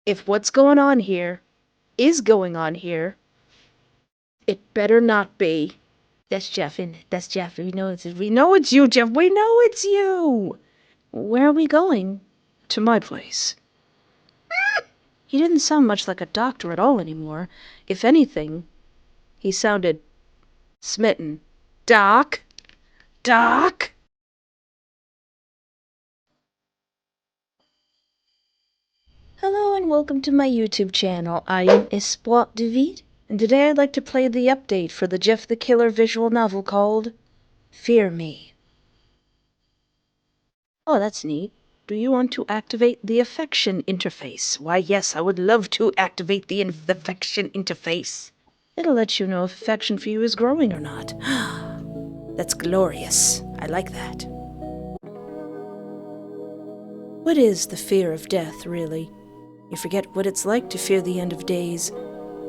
If what's going on here is going on here, it better not be. That's Jeff, and that's Jeff. We know it's you, Jeff. We know it's you. Where are we going? To my place. He didn't sound much like a doctor at all anymore. If anything, he sounded smitten. Doc? Doc? Hello and welcome to my YouTube channel. I am Espoir David, and today I'd like to play the update for the Jeff the Killer visual novel called Fear Me. Oh, that's neat. Do you want to activate the affection interface? Why, yes, I would love to activate the affection interface. It'll let you know if affection for you is growing or not. That's glorious. I like that. What is the fear of death, really? You forget what it's like to fear the end of days.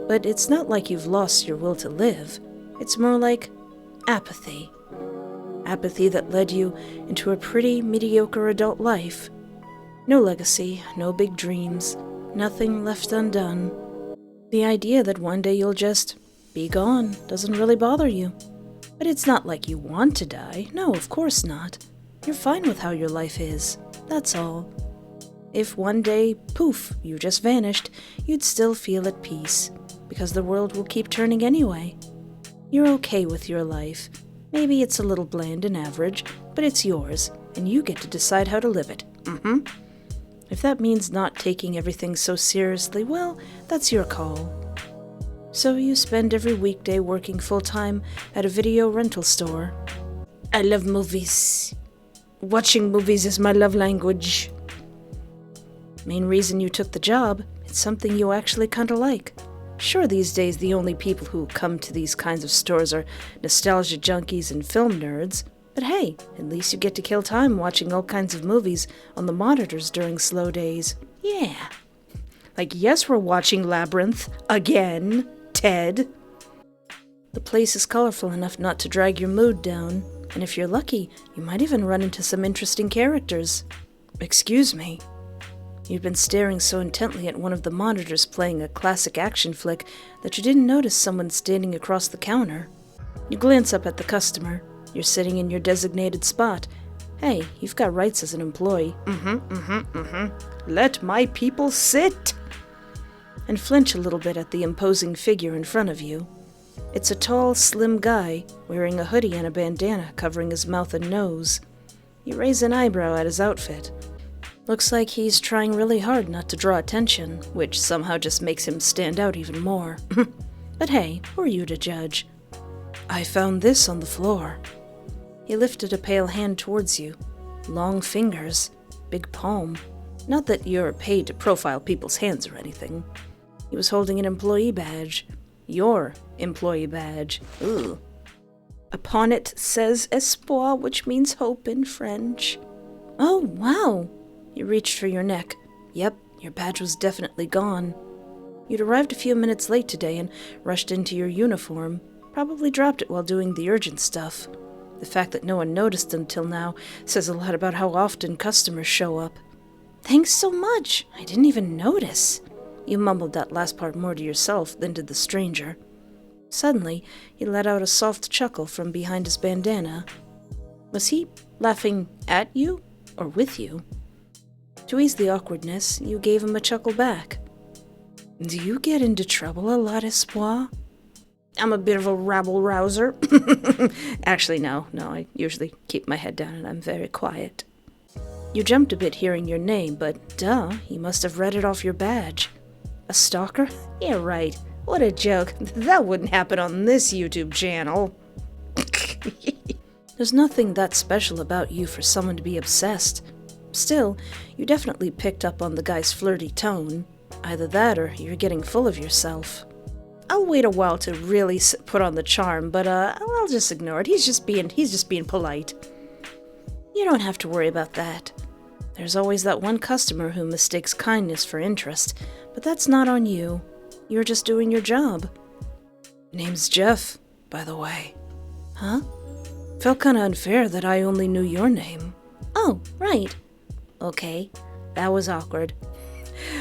But it's not like you've lost your will to live. It's more like apathy. Apathy that led you into a pretty mediocre adult life. No legacy, no big dreams, nothing left undone. The idea that one day you'll just be gone doesn't really bother you. But it's not like you want to die. No, of course not. You're fine with how your life is. That's all. If one day, poof, you just vanished, you'd still feel at peace, because the world will keep turning anyway. You're okay with your life. Maybe it's a little bland and average, but it's yours, and you get to decide how to live it. If that means not taking everything so seriously, well, that's your call. So you spend every weekday working full-time at a video rental store. I love movies. Watching movies is my love language. Main reason you took the job, it's something you actually kinda like. Sure, these days the only people who come to these kinds of stores are nostalgia junkies and film nerds, but hey, at least you get to kill time watching all kinds of movies on the monitors during slow days. Yeah. Like, yes, we're watching Labyrinth again, Ted. The place is colorful enough not to drag your mood down, and if you're lucky, you might even run into some interesting characters. Excuse me. You've been staring so intently at one of the monitors playing a classic action flick that you didn't notice someone standing across the counter. You glance up at the customer. You're sitting in your designated spot. Hey, you've got rights as an employee. Let my people sit! And flinch a little bit at the imposing figure in front of you. It's a tall, slim guy wearing a hoodie and a bandana covering his mouth and nose. You raise an eyebrow at his outfit. Looks like he's trying really hard not to draw attention, which somehow just makes him stand out even more. But hey, who are you to judge? I found this on the floor. He lifted a pale hand towards you. Long fingers, big palm. Not that you're paid to profile people's hands or anything. He was holding an employee badge. Your employee badge. Ooh. Upon it says espoir, which means hope in French. Oh, wow. You reached for your neck. Yep, your badge was definitely gone. You'd arrived a few minutes late today and rushed into your uniform. Probably dropped it while doing the urgent stuff. The fact that no one noticed until now says a lot about how often customers show up. Thanks so much. I didn't even notice. You mumbled that last part more to yourself than did the stranger. Suddenly, he let out a soft chuckle from behind his bandana. Was he laughing at you or with you? To ease the awkwardness, you gave him a chuckle back. Do you get into trouble a lot, Espoir? I'm a bit of a rabble-rouser. Actually, no, I usually keep my head down and I'm very quiet. You jumped a bit hearing your name, but duh, you must have read it off your badge. A stalker? Yeah, right. What a joke. That wouldn't happen on this YouTube channel. There's nothing that special about you for someone to be obsessed. Still, you definitely picked up on the guy's flirty tone. Either that or you're getting full of yourself. I'll wait a while to really put on the charm, but I'll just ignore it. He's just being polite. You don't have to worry about that. There's always that one customer who mistakes kindness for interest, but that's not on you. You're just doing your job. Name's Jeff, by the way. Huh? Felt kinda unfair that I only knew your name. Oh, right. Okay, that was awkward.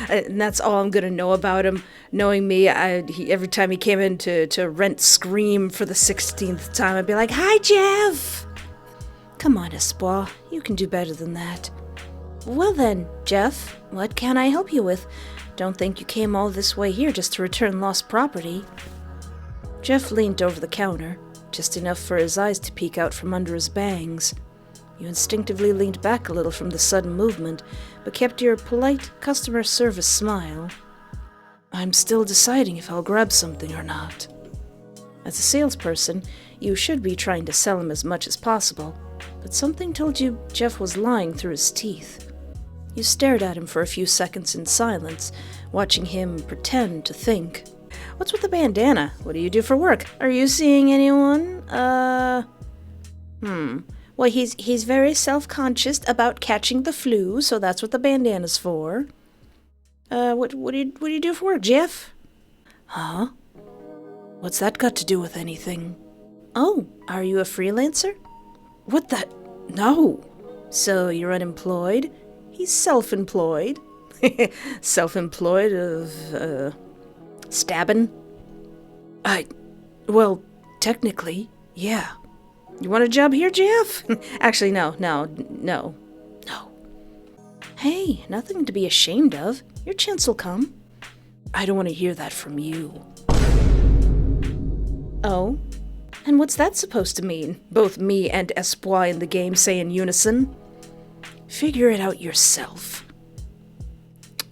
And that's all I'm gonna know about him. Knowing me, every time he came in to rent Scream for the 16th time, I'd be like, "Hi, Jeff!" Come on, Espoir, you can do better than that. Well then, Jeff, what can I help you with? Don't think you came all this way here just to return lost property. Jeff leaned over the counter, just enough for his eyes to peek out from under his bangs. You instinctively leaned back a little from the sudden movement, but kept your polite customer service smile. I'm still deciding if I'll grab something or not. As a salesperson, you should be trying to sell him as much as possible, but something told you Jeff was lying through his teeth. You stared at him for a few seconds in silence, watching him pretend to think. What's with the bandana? What do you do for work? Are you seeing anyone? Well, he's very self-conscious about catching the flu, so that's what the bandana's for. What do you do for work, Jeff? Huh? What's that got to do with anything? Oh, are you a freelancer? What the? No. So you're unemployed? He's self-employed. Self-employed of, stabbing? Well, technically, yeah. You want a job here, Jeff? Actually, no. Hey, nothing to be ashamed of. Your chance will come. I don't want to hear that from you. Oh? And what's that supposed to mean? Both me and Espoir in the game say in unison. Figure it out yourself.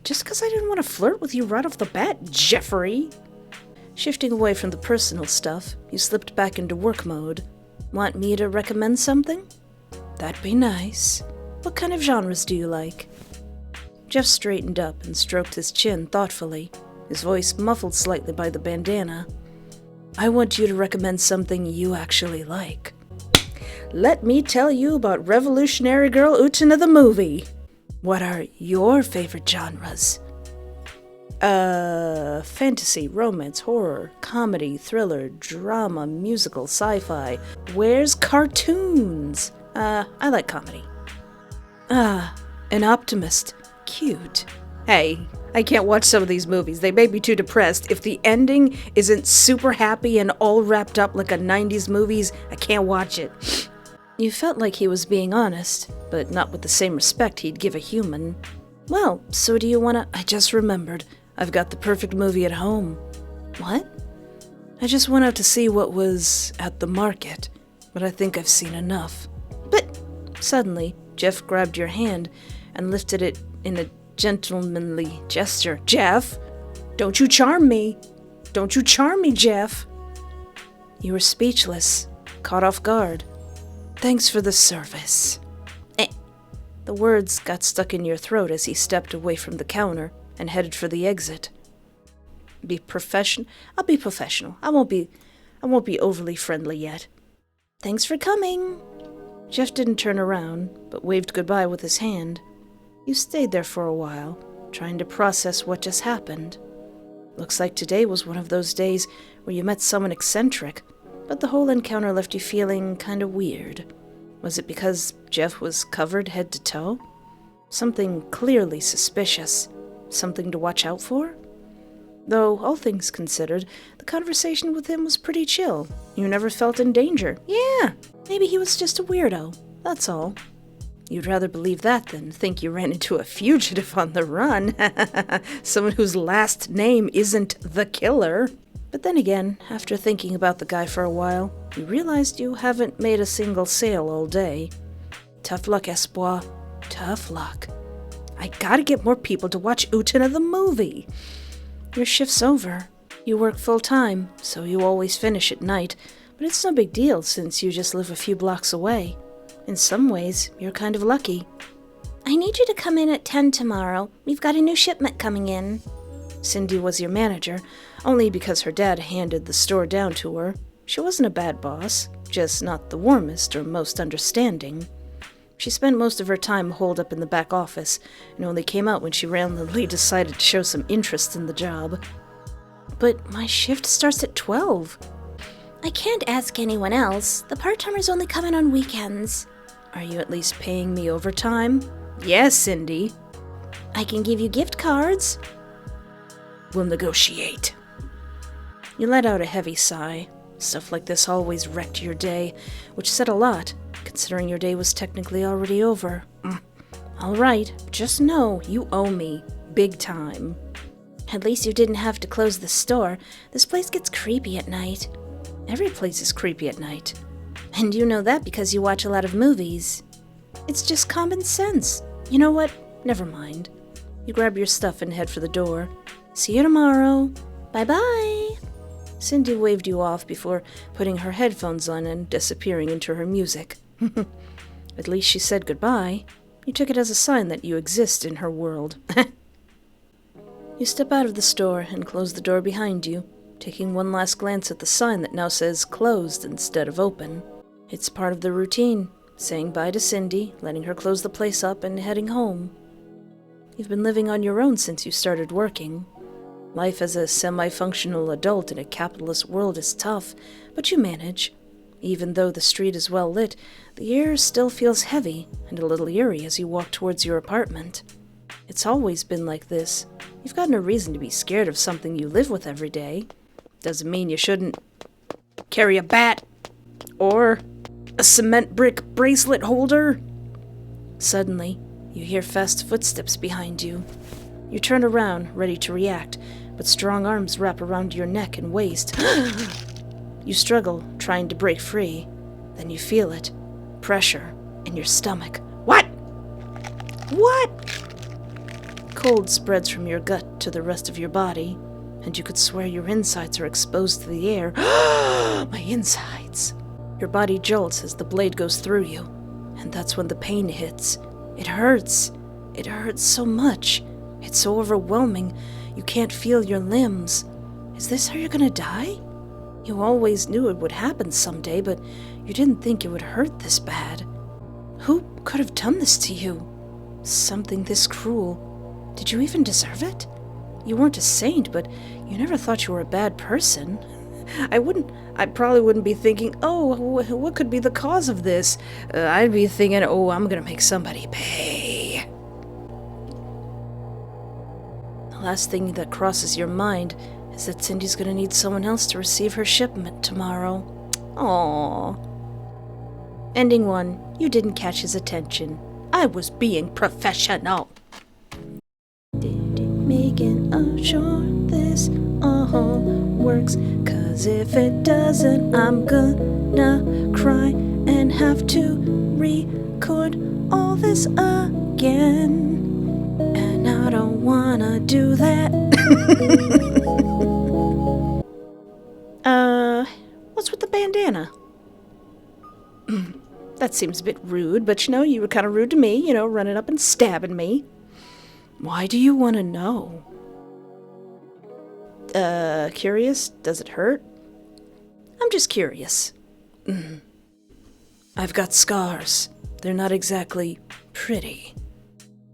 Just 'cause I didn't want to flirt with you right off the bat, Jeffrey. Shifting away from the personal stuff, you slipped back into work mode. Want me to recommend something? That'd be nice. What kind of genres do you like? Jeff straightened up and stroked his chin thoughtfully, his voice muffled slightly by the bandana. I want you to recommend something you actually like. Let me tell you about Revolutionary Girl Utena the movie. What are your favorite genres? Fantasy, romance, horror, comedy, thriller, drama, musical, sci-fi. Where's cartoons? I like comedy. An optimist. Cute. Hey, I can't watch some of these movies. They make me too depressed. If the ending isn't super happy and all wrapped up like a 90s movies, I can't watch it. You felt like he was being honest, but not with the same respect he'd give a human. Well, so do you wanna... I just remembered. I've got the perfect movie at home. What? I just went out to see what was at the market, but I think I've seen enough. But suddenly, Jeff grabbed your hand and lifted it in a gentlemanly gesture. Jeff, don't you charm me. Don't you charm me, Jeff. You were speechless, caught off guard. Thanks for the service. The words got stuck in your throat as he stepped away from the counter and headed for the exit. Be professional? I'll be professional. I won't be overly friendly yet. Thanks for coming. Jeff didn't turn around, but waved goodbye with his hand. You stayed there for a while, trying to process what just happened. Looks like today was one of those days where you met someone eccentric, but the whole encounter left you feeling kind of weird. Was it because Jeff was covered head to toe? Something clearly suspicious. Something to watch out for? Though, all things considered, the conversation with him was pretty chill. You never felt in danger. Yeah, maybe he was just a weirdo. That's all. You'd rather believe that than think you ran into a fugitive on the run. Someone whose last name isn't the killer. But then again, after thinking about the guy for a while, you realized you haven't made a single sale all day. Tough luck, Espoir. Tough luck. I gotta get more people to watch Utena the movie. Your shift's over. You work full-time, so you always finish at night, but it's no big deal since you just live a few blocks away. In some ways, you're kind of lucky. I need you to come in at 10 tomorrow. We've got a new shipment coming in. Cindy was your manager, only because her dad handed the store down to her. She wasn't a bad boss, just not the warmest or most understanding. She spent most of her time holed up in the back office, and only came out when she randomly decided to show some interest in the job. But my shift starts at 12. I can't ask anyone else. The part-timers only come in on weekends. Are you at least paying me overtime? Yes, Cindy. I can give you gift cards. We'll negotiate. You let out a heavy sigh. Stuff like this always wrecked your day, which said a lot, considering your day was technically already over. All right, just know you owe me. Big time. At least you didn't have to close the store. This place gets creepy at night. Every place is creepy at night. And you know that because you watch a lot of movies. It's just common sense. You know what? Never mind. You grab your stuff and head for the door. See you tomorrow. Bye-bye. Cindy waved you off before putting her headphones on and disappearing into her music. At least she said goodbye. You took it as a sign that you exist in her world. You step out of the store and close the door behind you, taking one last glance at the sign that now says closed instead of open. It's part of the routine, saying bye to Cindy, letting her close the place up, and heading home. You've been living on your own since you started working. Life as a semi-functional adult in a capitalist world is tough, but you manage. Even though the street is well lit, the air still feels heavy and a little eerie as you walk towards your apartment. It's always been like this. You've got no reason to be scared of something you live with every day. Doesn't mean you shouldn't carry a bat or a cement brick bracelet holder. Suddenly, you hear fast footsteps behind you. You turn around, ready to react, but strong arms wrap around your neck and waist. You struggle, trying to break free. Then you feel it. Pressure in your stomach. What? What? Cold spreads from your gut to the rest of your body, and you could swear your insides are exposed to the air. My insides! Your body jolts as the blade goes through you, and that's when the pain hits. It hurts. It hurts so much. It's so overwhelming, you can't feel your limbs. Is this how you're gonna die? You always knew it would happen someday, but you didn't think it would hurt this bad. Who could have done this to you? Something this cruel. Did you even deserve it? You weren't a saint, but you never thought you were a bad person. I probably wouldn't be thinking, oh, what could be the cause of this? I'd be thinking, oh, I'm gonna make somebody pay. The last thing that crosses your mind is that Cindy's gonna need someone else to receive her shipment tomorrow. Aww. Ending 1. You didn't catch his attention. I was being professional. Making sure this all works, 'cause if it doesn't, I'm gonna cry and have to record all this again. And I don't wanna do that. What's with the bandana? That seems a bit rude, but you were kind of rude to me, running up and stabbing me. Why do you want to know? Curious? Does it hurt? I'm just curious. I've got scars. They're not exactly pretty.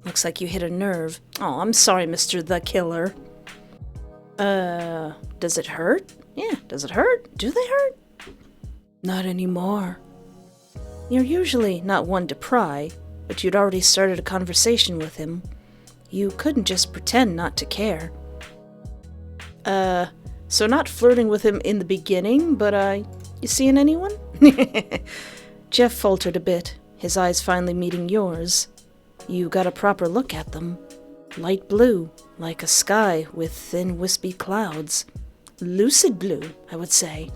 Looks like you hit a nerve. Oh, I'm sorry, Mr. the Killer. Does it hurt? Yeah, does it hurt? Do they hurt? Not anymore. You're usually not one to pry, but you'd already started a conversation with him. You couldn't just pretend not to care. So not flirting with him in the beginning, but, you seeing anyone? Jeff faltered a bit, his eyes finally meeting yours. You got a proper look at them. Light blue, like a sky with thin wispy clouds. Lucid blue, I would say.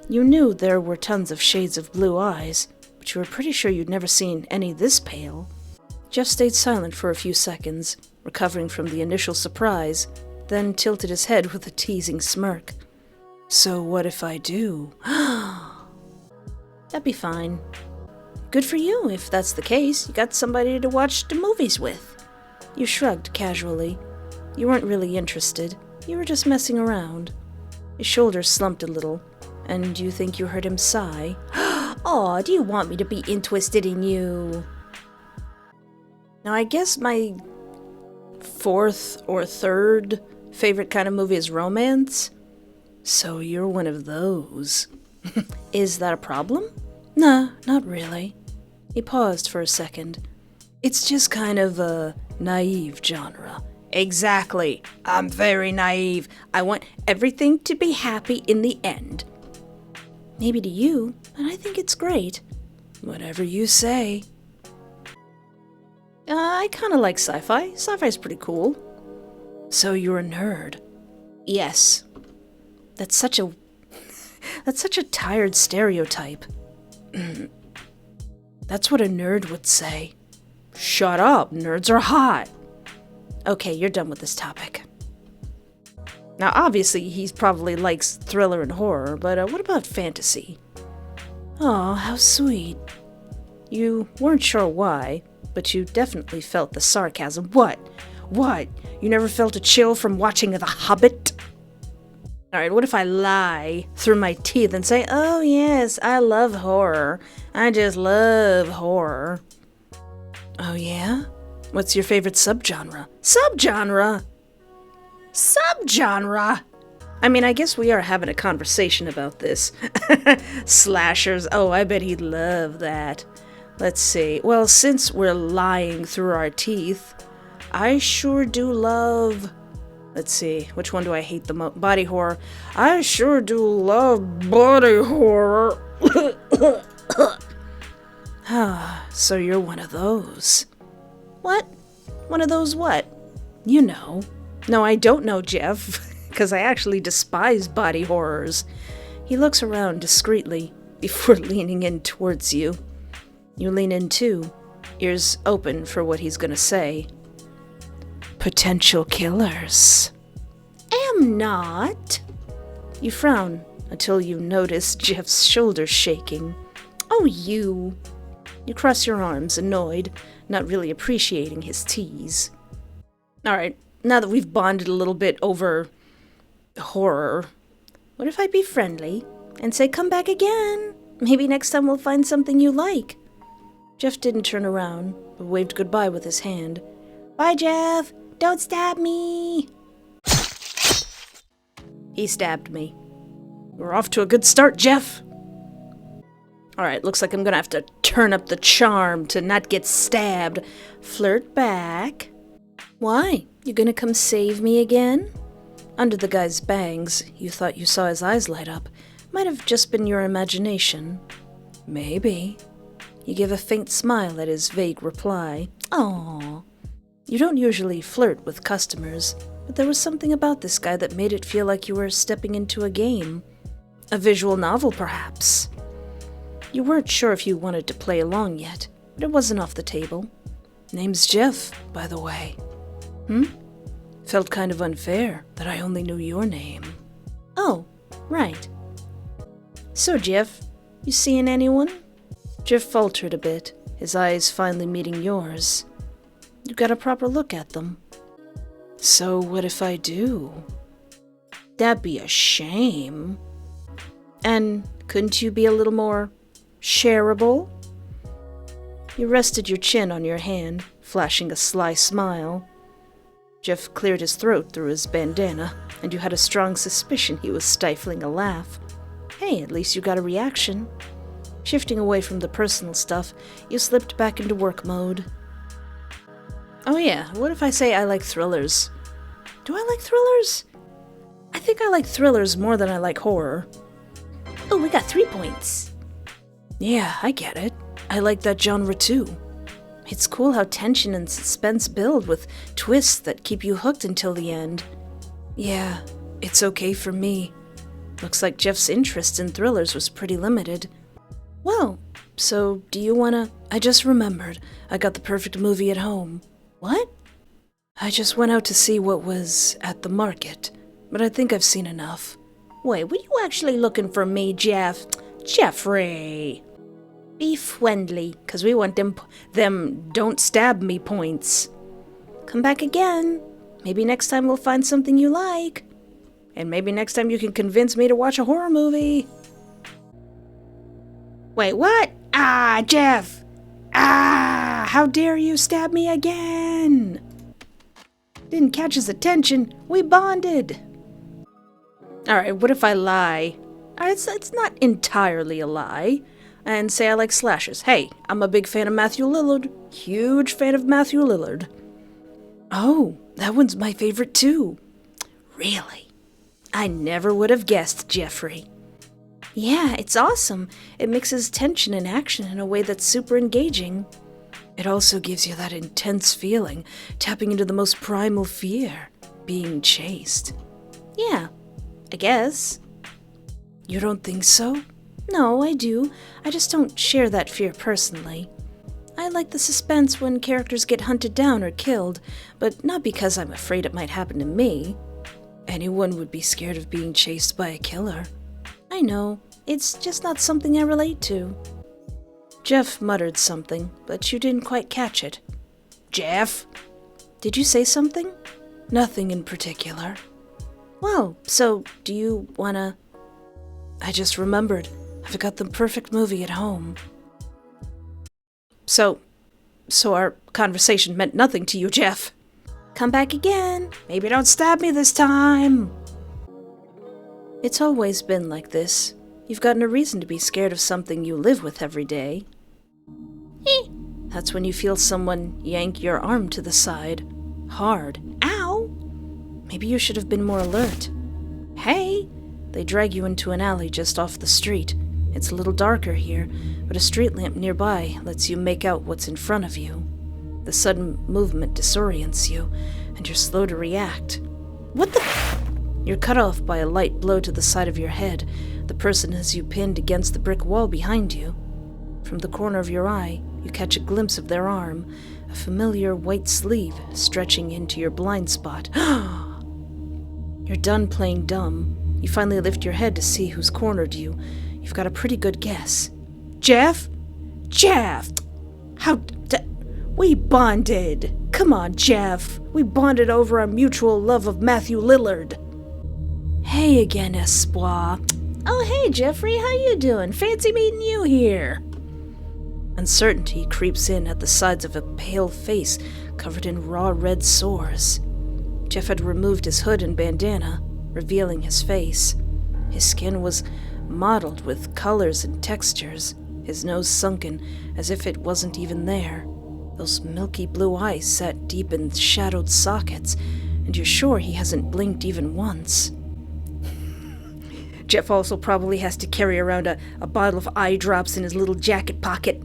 You knew there were tons of shades of blue eyes, but you were pretty sure you'd never seen any this pale. Jeff stayed silent for a few seconds, recovering from the initial surprise, then tilted his head with a teasing smirk. So what if I do? That'd be fine. Good for you, if that's the case. You got somebody to watch the movies with. You shrugged casually. You weren't really interested. You were just messing around. His shoulders slumped a little, and you think you heard him sigh. Aw, do you want me to be interested in you? Now, I guess my fourth or third favorite kind of movie is romance. So you're one of those. Is that a problem? Nah, not really. He paused for a second. It's just kind of, naive genre. Exactly. I'm very naive. I want everything to be happy in the end. Maybe to you, but I think it's great. Whatever you say. I kind of like sci-fi. Sci-fi's pretty cool. So you're a nerd. Yes. That's such a tired stereotype. That's what a nerd would say. Shut up, nerds are hot. Okay, you're done with this topic. Now, obviously, he probably likes thriller and horror, but what about fantasy? Oh, how sweet. You weren't sure why, but you definitely felt the sarcasm. What? What? You never felt a chill from watching The Hobbit? Alright, what if I lie through my teeth and say, oh yes, I love horror. I just love horror. Oh yeah? What's your favorite subgenre? Subgenre? Subgenre? I mean, I guess we are having a conversation about this. Slashers, oh, I bet he'd love that. Let's see. Well, since we're lying through our teeth, I sure do love... Let's see, which one do I hate the most? Body horror. I sure do love body horror. So you're one of those. What? One of those what? You know. No, I don't know, Jeff, because I actually despise body horrors. He looks around discreetly before leaning in towards you. You lean in too, ears open for what he's gonna say. Potential killers. Am not. You frown until you notice Jeff's shoulders shaking. Oh, you. You cross your arms, annoyed, not really appreciating his tease. Alright, now that we've bonded a little bit over horror, what if I be friendly and say come back again? Maybe next time we'll find something you like. Jeff didn't turn around, but waved goodbye with his hand. Bye, Jeff. Don't stab me! He stabbed me. We're off to a good start, Jeff. Alright, looks like I'm gonna have to turn up the charm to not get stabbed. Flirt back. Why? You gonna come save me again? Under the guy's bangs, you thought you saw his eyes light up. Might have just been your imagination. Maybe. You give a faint smile at his vague reply. Aww. You don't usually flirt with customers, but there was something about this guy that made it feel like you were stepping into a game. A visual novel, perhaps. You weren't sure if you wanted to play along yet, but it wasn't off the table. Name's Jeff, by the way. Felt kind of unfair that I only knew your name. Oh, right. So, Jeff, you seeing anyone? Jeff faltered a bit, his eyes finally meeting yours. You got a proper look at them. So what if I do? That'd be a shame. And couldn't you be a little more shareable? You rested your chin on your hand, flashing a sly smile. Jeff cleared his throat through his bandana, and you had a strong suspicion he was stifling a laugh. Hey, at least you got a reaction. Shifting away from the personal stuff, you slipped back into work mode. Oh yeah, what if I say I like thrillers? Do I like thrillers? I think I like thrillers more than I like horror. Oh, we got 3 points. Yeah, I get it. I like that genre too. It's cool how tension and suspense build with twists that keep you hooked until the end. Yeah, it's okay for me. Looks like Jeff's interest in thrillers was pretty limited. Well, so do you wanna... I just remembered. I got the perfect movie at home. What? I just went out to see what was at the market, but I think I've seen enough. Wait, were you actually looking for me, Jeff? Jeffrey! Be friendly, 'cause we want them don't stab me points. Come back again. Maybe next time we'll find something you like. And maybe next time you can convince me to watch a horror movie. Wait, what? Ah, Jeff! Ah! How dare you stab me again? Didn't catch his attention. We bonded. Alright, what if I lie? It's not entirely a lie. And say I like slashers. Hey, I'm a big fan of Matthew Lillard. Huge fan of Matthew Lillard. Oh, that one's my favorite too. Really? I never would have guessed, Jeffrey. Yeah, it's awesome. It mixes tension and action in a way that's super engaging. It also gives you that intense feeling, tapping into the most primal fear, being chased. Yeah, I guess. You don't think so? No, I do. I just don't share that fear personally. I like the suspense when characters get hunted down or killed, but not because I'm afraid it might happen to me. Anyone would be scared of being chased by a killer. I know, it's just not something I relate to. Jeff muttered something, but you didn't quite catch it. Jeff? Did you say something? Nothing in particular. Well, so do you wanna... I just remembered. I've got the perfect movie at home. So our conversation meant nothing to you, Jeff. Come back again. Maybe don't stab me this time. It's always been like this. You've got no reason to be scared of something you live with every day. That's when you feel someone yank your arm to the side. Hard. Ow! Maybe you should have been more alert. Hey! They drag you into an alley just off the street. It's a little darker here, but a street lamp nearby lets you make out what's in front of you. The sudden movement disorients you, and you're slow to react. What the... You're cut off by a light blow to the side of your head. The person has you pinned against the brick wall behind you. From the corner of your eye, you catch a glimpse of their arm, a familiar white sleeve stretching into your blind spot. You're done playing dumb. You finally lift your head to see who's cornered you. You've got a pretty good guess. Jeff? Jeff! We bonded. Come on, Jeff. We bonded over our mutual love of Matthew Lillard. Hey again, Espoir. Oh, hey, Jeffrey. How you doing? Fancy meeting you here. Uncertainty creeps in at the sides of a pale face covered in raw red sores. Jeff had removed his hood and bandana, revealing his face. His skin was mottled with colors and textures, his nose sunken as if it wasn't even there. Those milky blue eyes sat deep in shadowed sockets, and you're sure he hasn't blinked even once. Jeff also probably has to carry around a bottle of eye drops in his little jacket pocket.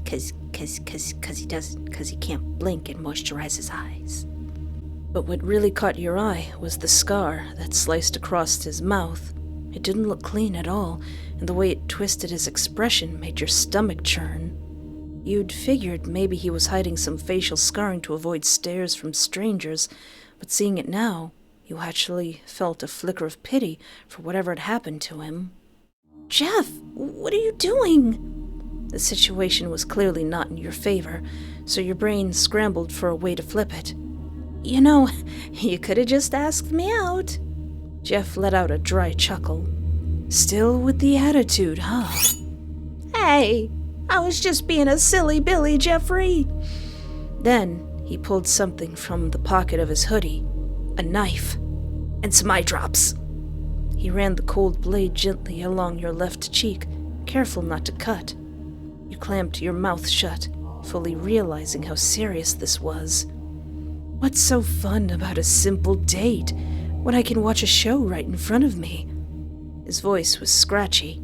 Cause he can't blink and moisturize his eyes. But what really caught your eye was the scar that sliced across his mouth. It didn't look clean at all, and the way it twisted his expression made your stomach churn. You'd figured maybe he was hiding some facial scarring to avoid stares from strangers, but seeing it now, you actually felt a flicker of pity for whatever had happened to him. Jeff, what are you doing? The situation was clearly not in your favor, so your brain scrambled for a way to flip it. You know, you could have just asked me out. Jeff let out a dry chuckle. Still with the attitude, huh? Hey, I was just being a silly Billy, Jeffrey. Then he pulled something from the pocket of his hoodie. A knife. And some eye drops. He ran the cold blade gently along your left cheek, careful not to cut. You clamped your mouth shut, fully realizing how serious this was. What's so fun about a simple date when I can watch a show right in front of me? His voice was scratchy,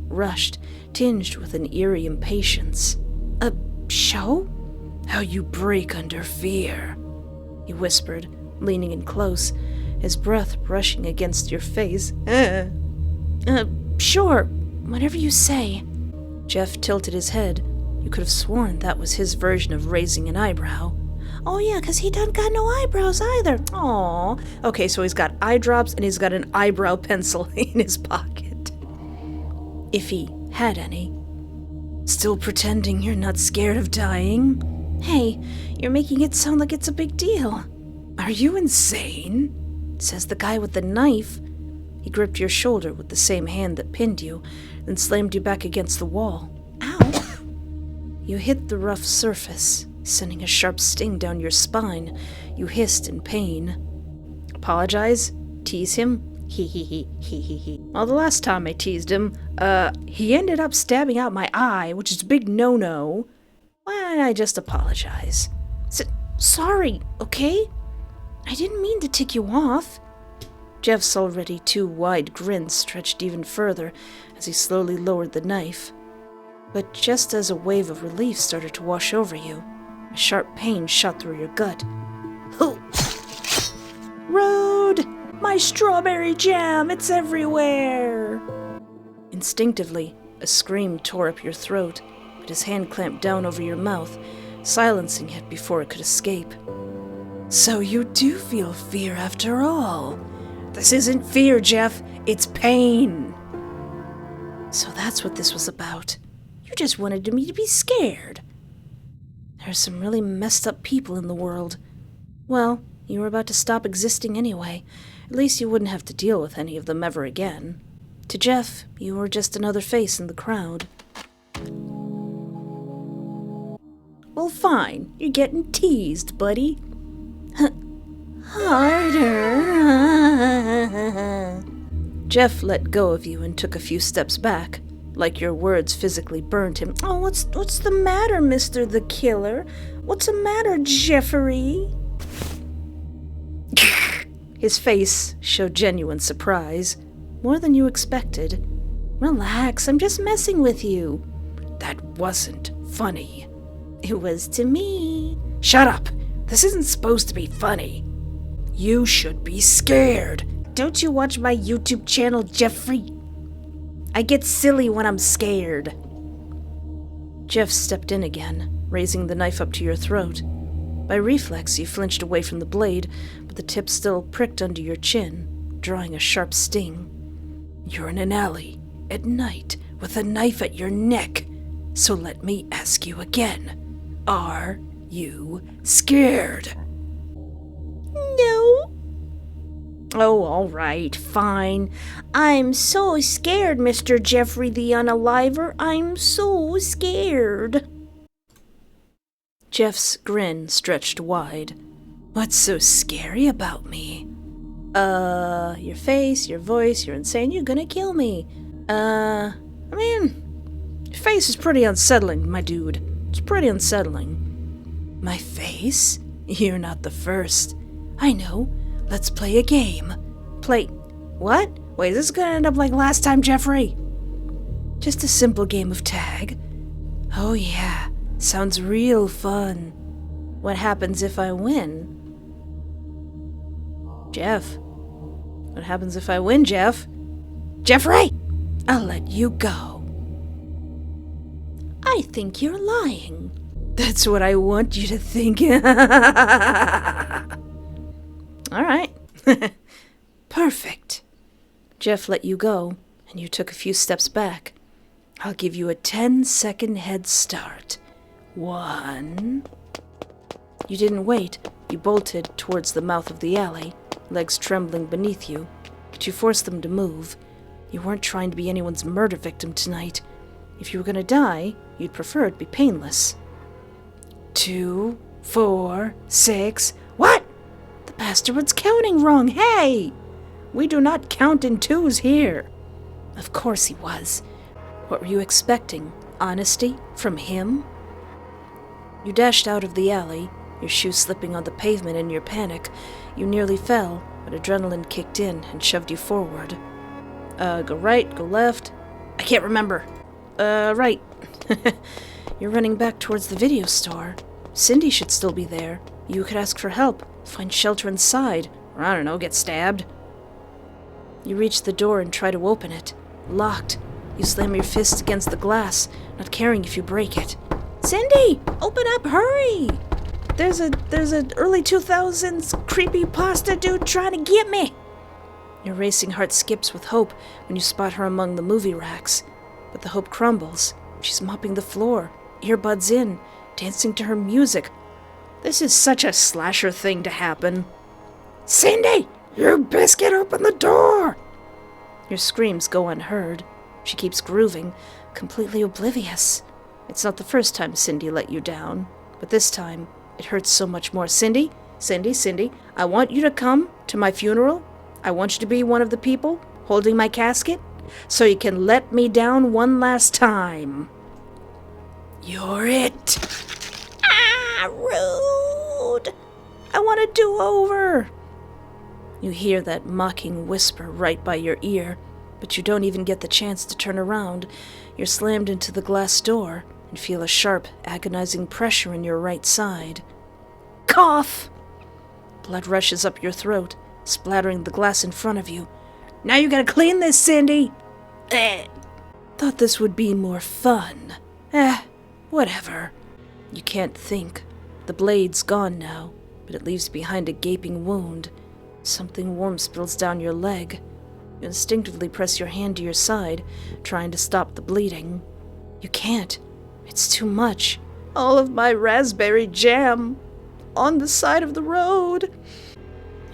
rushed, tinged with an eerie impatience. A show? How you break under fear, he whispered, leaning in close, his breath brushing against your face. Sure, whatever you say. Jeff tilted his head. You could have sworn that was his version of raising an eyebrow. Oh yeah, 'cause he done got no eyebrows either. Aw. Okay, so he's got eye drops and he's got an eyebrow pencil in his pocket. If he had any. Still pretending you're not scared of dying? Hey, you're making it sound like it's a big deal. Are you insane? Says the guy with the knife. He gripped your shoulder with the same hand that pinned you, then slammed you back against the wall. Ow! You hit the rough surface, sending a sharp sting down your spine. You hissed in pain. Apologize? Tease him? He. Well, the last time I teased him, he ended up stabbing out my eye, which is a big no-no. Why don't I just apologize? sorry, okay? I didn't mean to tick you off. Jeff's already too wide grin stretched even further as he slowly lowered the knife. But just as a wave of relief started to wash over you, a sharp pain shot through your gut. Rude! My strawberry jam, it's everywhere! Instinctively, a scream tore up your throat, but his hand clamped down over your mouth, silencing it before it could escape. So you do feel fear after all. This isn't fear, Jeff. It's pain. So that's what this was about. You just wanted me to be scared. There are some really messed up people in the world. Well, you were about to stop existing anyway. At least you wouldn't have to deal with any of them ever again. To Jeff, you were just another face in the crowd. Well, fine. You're getting teased, buddy. Harder. Jeff let go of you and took a few steps back, like your words physically burned him. Oh, what's the matter, Mr. the Killer? What's the matter, Jeffrey? His face showed genuine surprise, more than you expected. Relax, I'm just messing with you. That wasn't funny. It was to me. Shut up! This isn't supposed to be funny. You should be scared. Don't you watch my YouTube channel, Jeffrey? I get silly when I'm scared. Jeff stepped in again, raising the knife up to your throat. By reflex, you flinched away from the blade, but the tip still pricked under your chin, drawing a sharp sting. You're in an alley, at night, with a knife at your neck. So let me ask you again. Are you scared? No. Oh, all right, fine. I'm so scared, Mr. Jeffrey the Unaliver. I'm so scared. Jeff's grin stretched wide. What's so scary about me? Your face, your voice, you're insane, you're gonna kill me. Your face is pretty unsettling, my dude. It's pretty unsettling. My face? You're not the first. I know. Let's play a game. Play... What? Wait, is this gonna end up like last time, Jeffrey? Just a simple game of tag. Oh yeah, sounds real fun. What happens if I win? Jeff? What happens if I win, Jeff? Jeffrey! I'll let you go. I think you're lying. That's what I want you to think. All right. Perfect. Jeff let you go, and you took a few steps back. I'll give you a 10-second head start. 1. You didn't wait. You bolted towards the mouth of the alley, legs trembling beneath you, but you forced them to move. You weren't trying to be anyone's murder victim tonight. If you were going to die, you'd prefer it be painless. 2, 4, 6... What? The bastard's counting wrong, hey! We do not count in twos here. Of course he was. What were you expecting? Honesty from him? You dashed out of the alley, your shoe slipping on the pavement in your panic. You nearly fell, but adrenaline kicked in and shoved you forward. Go right, go left. I can't remember. Right. You're running back towards the video store. Cindy should still be there. You could ask for help, find shelter inside, or I don't know, get stabbed. You reach the door and try to open it. Locked. You slam your fist against the glass, not caring if you break it. Cindy! Open up, hurry! There's a early 2000s creepypasta dude trying to get me! Your racing heart skips with hope when you spot her among the movie racks. But the hope crumbles. She's mopping the floor, earbuds in, dancing to her music. This is such a slasher thing to happen. Cindy! You biscuit, open the door! Your screams go unheard. She keeps grooving, completely oblivious. It's not the first time Cindy let you down, but this time it hurts so much more. Cindy, I want you to come to my funeral. I want you to be one of the people holding my casket, so you can let me down one last time. You're it. Ah, rude. I want a do-over! You hear that mocking whisper right by your ear, but you don't even get the chance to turn around. You're slammed into the glass door and feel a sharp, agonizing pressure in your right side. Cough! Blood rushes up your throat, splattering the glass in front of you. Now you gotta clean this, Cindy! Thought this would be more fun. Whatever. You can't think. The blade's gone now, but it leaves behind a gaping wound. Something warm spills down your leg. You instinctively press your hand to your side, trying to stop the bleeding. You can't. It's too much. All of my raspberry jam on the side of the road.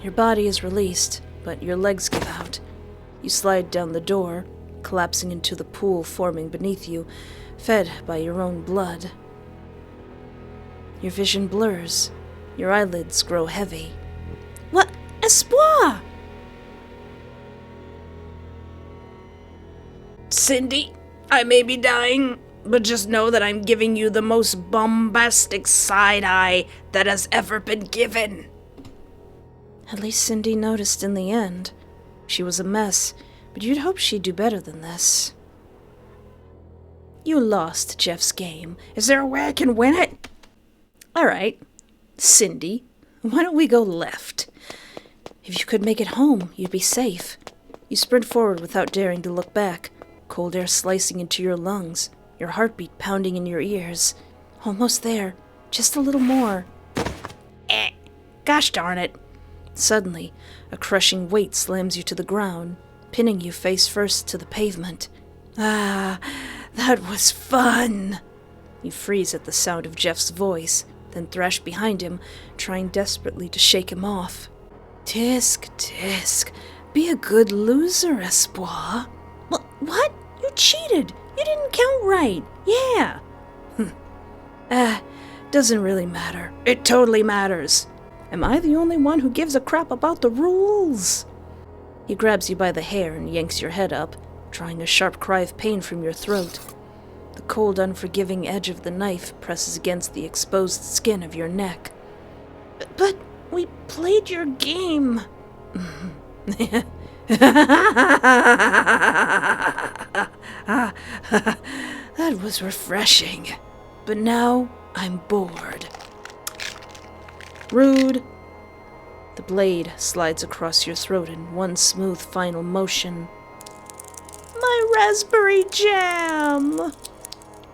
Your body is released, but your legs give out. You slide down the door, collapsing into the pool forming beneath you, fed by your own blood. Your vision blurs. Your eyelids grow heavy. What? Espoir! Cindy, I may be dying, but just know that I'm giving you the most bombastic side-eye that has ever been given. At least Cindy noticed in the end. She was a mess, but you'd hope she'd do better than this. You lost Jeff's game. Is there a way I can win it? All right, Cindy, why don't we go left? If you could make it home, you'd be safe. You sprint forward without daring to look back, cold air slicing into your lungs, your heartbeat pounding in your ears. Almost there, just a little more. Gosh darn it. Suddenly, a crushing weight slams you to the ground, pinning you face first to the pavement. Ah, that was fun! You freeze at the sound of Jeff's voice, then thrash behind him, trying desperately to shake him off. Tisk, tisk, be a good loser, Espoir. What? You cheated! You didn't count right! Yeah! Doesn't really matter. It totally matters. Am I the only one who gives a crap about the rules? He grabs you by the hair and yanks your head up, drawing a sharp cry of pain from your throat. The cold, unforgiving edge of the knife presses against the exposed skin of your neck. But we played your game. That was refreshing. But now I'm bored. Rude. The blade slides across your throat in one smooth final motion. My raspberry jam!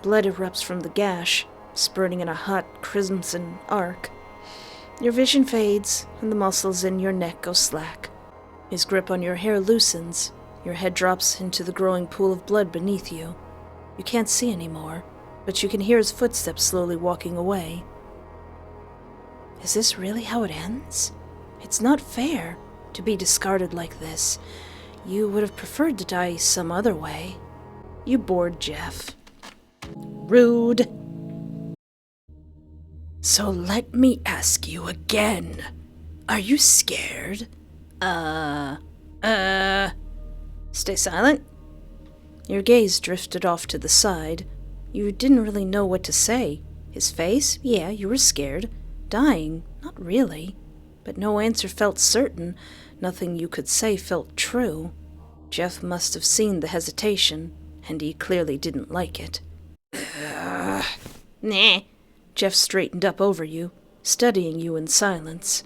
Blood erupts from the gash, spurting in a hot crimson arc. Your vision fades, and the muscles in your neck go slack. His grip on your hair loosens. Your head drops into the growing pool of blood beneath you. You can't see anymore, but you can hear his footsteps slowly walking away. Is this really how it ends? It's not fair to be discarded like this. You would have preferred to die some other way. You bored Jeff. Rude. So let me ask you again. Are you scared? Stay silent. Your gaze drifted off to the side. You didn't really know what to say. His face? Yeah, you were scared. Dying? Not really. But no answer felt certain. Nothing you could say felt true. Jeff must have seen the hesitation, and he clearly didn't like it. Nah. Jeff straightened up over you, studying you in silence.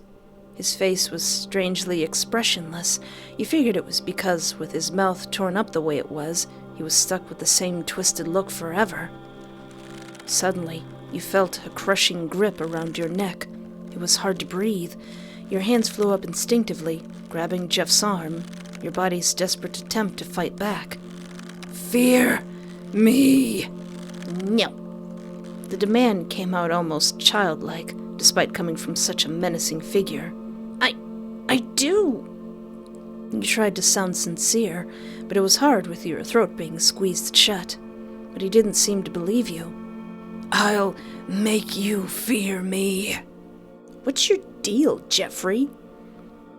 His face was strangely expressionless. You figured it was because, with his mouth torn up the way it was, he was stuck with the same twisted look forever. Suddenly, you felt a crushing grip around your neck. It was hard to breathe. Your hands flew up instinctively, grabbing Jeff's arm, your body's desperate attempt to fight back. Fear me! No. The demand came out almost childlike, despite coming from such a menacing figure. I do! You tried to sound sincere, but it was hard with your throat being squeezed shut. But he didn't seem to believe you. I'll make you fear me. What's your deal, Jeffrey?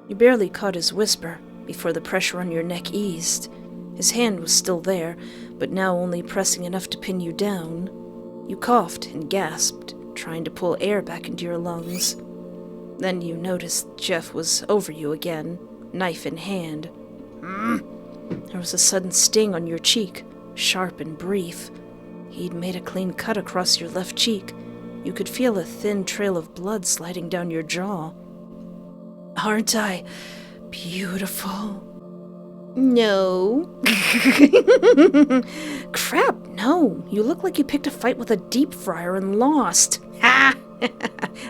You barely caught his whisper before the pressure on your neck eased. His hand was still there, but now only pressing enough to pin you down. You coughed and gasped, trying to pull air back into your lungs. Then you noticed Jeff was over you again, knife in hand. There was a sudden sting on your cheek, sharp and brief. He'd made a clean cut across your left cheek. You could feel a thin trail of blood sliding down your jaw. Aren't I beautiful? No. Crap, no. You look like you picked a fight with a deep fryer and lost. Ha!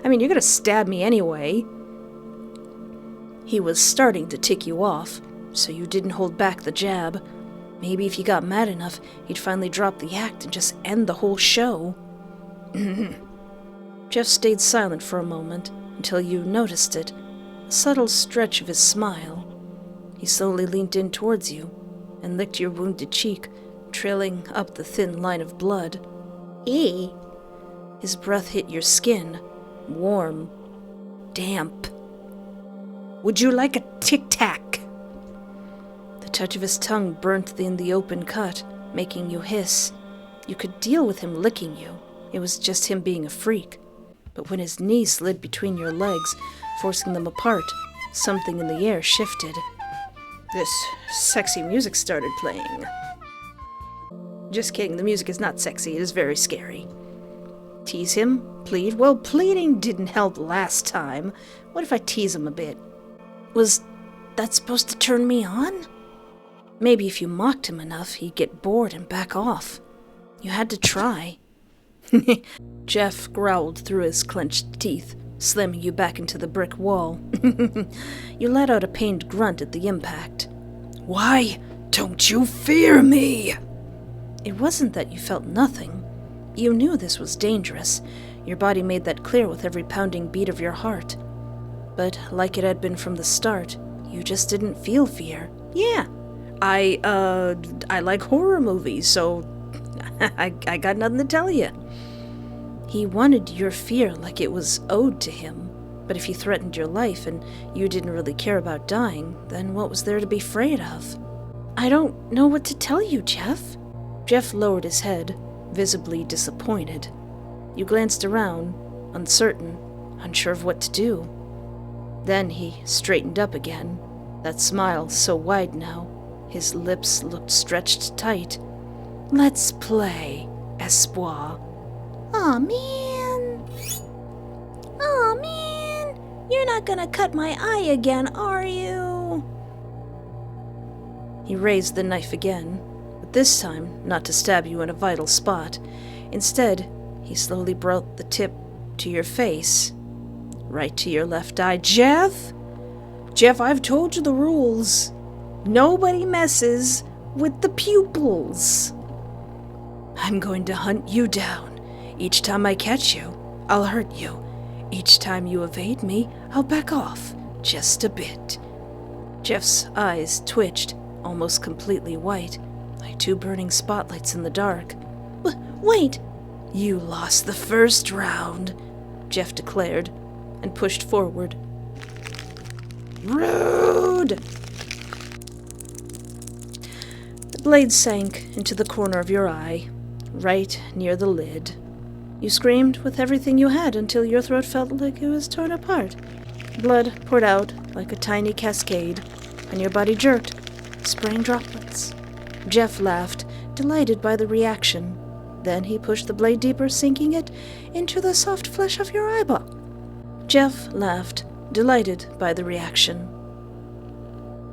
I mean, you're gonna stab me anyway. He was starting to tick you off, so you didn't hold back the jab. Maybe if you got mad enough, he'd finally drop the act and just end the whole show. Jeff stayed silent for a moment, until you noticed it, a subtle stretch of his smile. He slowly leaned in towards you, and licked your wounded cheek, trailing up the thin line of blood. Eee! His breath hit your skin, warm, damp. Would you like a tic-tac? The touch of his tongue burnt in the open cut, making you hiss. You could deal with him licking you. It was just him being a freak. But when his knee slid between your legs, forcing them apart, something in the air shifted. This sexy music started playing. Just kidding, the music is not sexy, it is very scary. Tease him? Plead? Well, pleading didn't help last time. What if I tease him a bit? Was that supposed to turn me on? Maybe if you mocked him enough, he'd get bored and back off. You had to try. Jeff growled through his clenched teeth, slamming you back into the brick wall. You let out a pained grunt at the impact. Why don't you fear me? It wasn't that you felt nothing. You knew this was dangerous. Your body made that clear with every pounding beat of your heart. But like it had been from the start, you just didn't feel fear. Yeah, I like horror movies, so I got nothing to tell you. He wanted your fear like it was owed to him. But if he threatened your life and you didn't really care about dying, then what was there to be afraid of? I don't know what to tell you, Jeff. Jeff lowered his head, visibly disappointed. You glanced around, uncertain, unsure of what to do. Then he straightened up again, that smile so wide now, his lips looked stretched tight. Let's play, Espoir. Aw, man. Aw, man. You're not gonna cut my eye again, are you? He raised the knife again, but this time not to stab you in a vital spot. Instead, he slowly brought the tip to your face, right to your left eye. Jeff? Jeff, I've told you the rules. Nobody messes with the pupils. I'm going to hunt you down. Each time I catch you, I'll hurt you. Each time you evade me, I'll back off, just a bit. Jeff's eyes twitched, almost completely white, like two burning spotlights in the dark. Wait! You lost the first round, Jeff declared, and pushed forward. Rude! The blade sank into the corner of your eye, right near the lid. You screamed with everything you had until your throat felt like it was torn apart. Blood poured out like a tiny cascade, and your body jerked, spraying droplets. Jeff laughed, delighted by the reaction. Then he pushed the blade deeper, sinking it into the soft flesh of your eyeball. Jeff laughed, delighted by the reaction.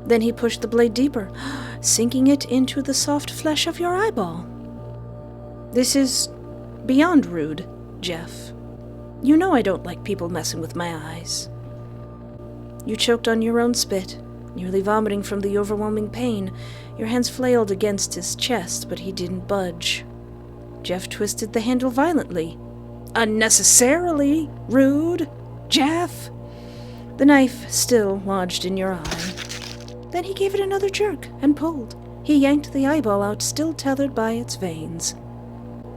Then he pushed the blade deeper, sinking it into the soft flesh of your eyeball. This is beyond rude, Jeff. You know I don't like people messing with my eyes. You choked on your own spit, nearly vomiting from the overwhelming pain. Your hands flailed against his chest, but he didn't budge. Jeff twisted the handle violently. Unnecessarily rude, Jeff. The knife still lodged in your eye. Then he gave it another jerk and pulled. He yanked the eyeball out, still tethered by its veins.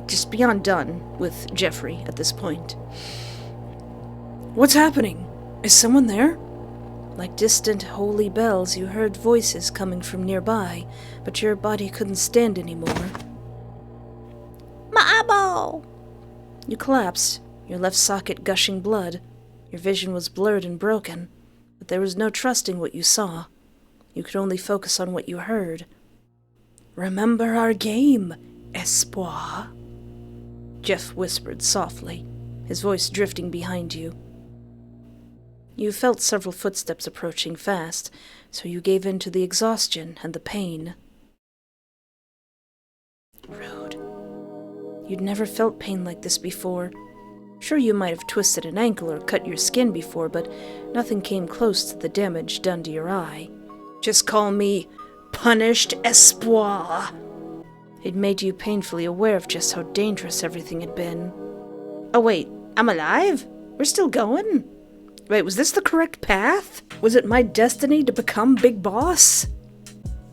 Just beyond done with Jeffrey at this point. What's happening? Is someone there? Like distant holy bells, you heard voices coming from nearby, but your body couldn't stand anymore. My eyeball! You collapsed, your left socket gushing blood. Your vision was blurred and broken, but there was no trusting what you saw. You could only focus on what you heard. "Remember our game, Espoir?" Jeff whispered softly, his voice drifting behind you. You felt several footsteps approaching fast, so you gave in to the exhaustion and the pain. Rude. You'd never felt pain like this before. Sure, you might have twisted an ankle or cut your skin before, but nothing came close to the damage done to your eye. "Just call me Punished Espoir." It made you painfully aware of just how dangerous everything had been. "Oh wait, I'm alive? We're still going? Wait, was this the correct path? Was it my destiny to become Big Boss?"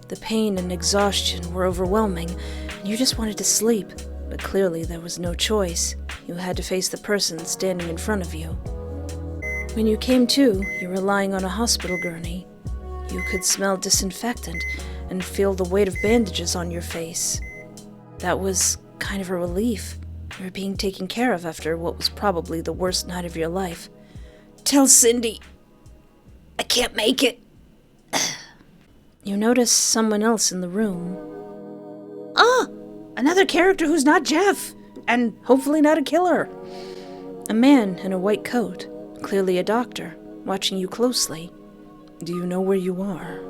The pain and exhaustion were overwhelming, and you just wanted to sleep, but clearly there was no choice. You had to face the person standing in front of you. When you came to, you were lying on a hospital gurney. You could smell disinfectant and feel the weight of bandages on your face. That was kind of a relief. You were being taken care of after what was probably the worst night of your life. "Tell Cindy I can't make it." You noticed someone else in the room. "Ah! Another character who's not Jeff! And hopefully not a killer." A man in a white coat, clearly a doctor, watching you closely. "Do you know where you are?"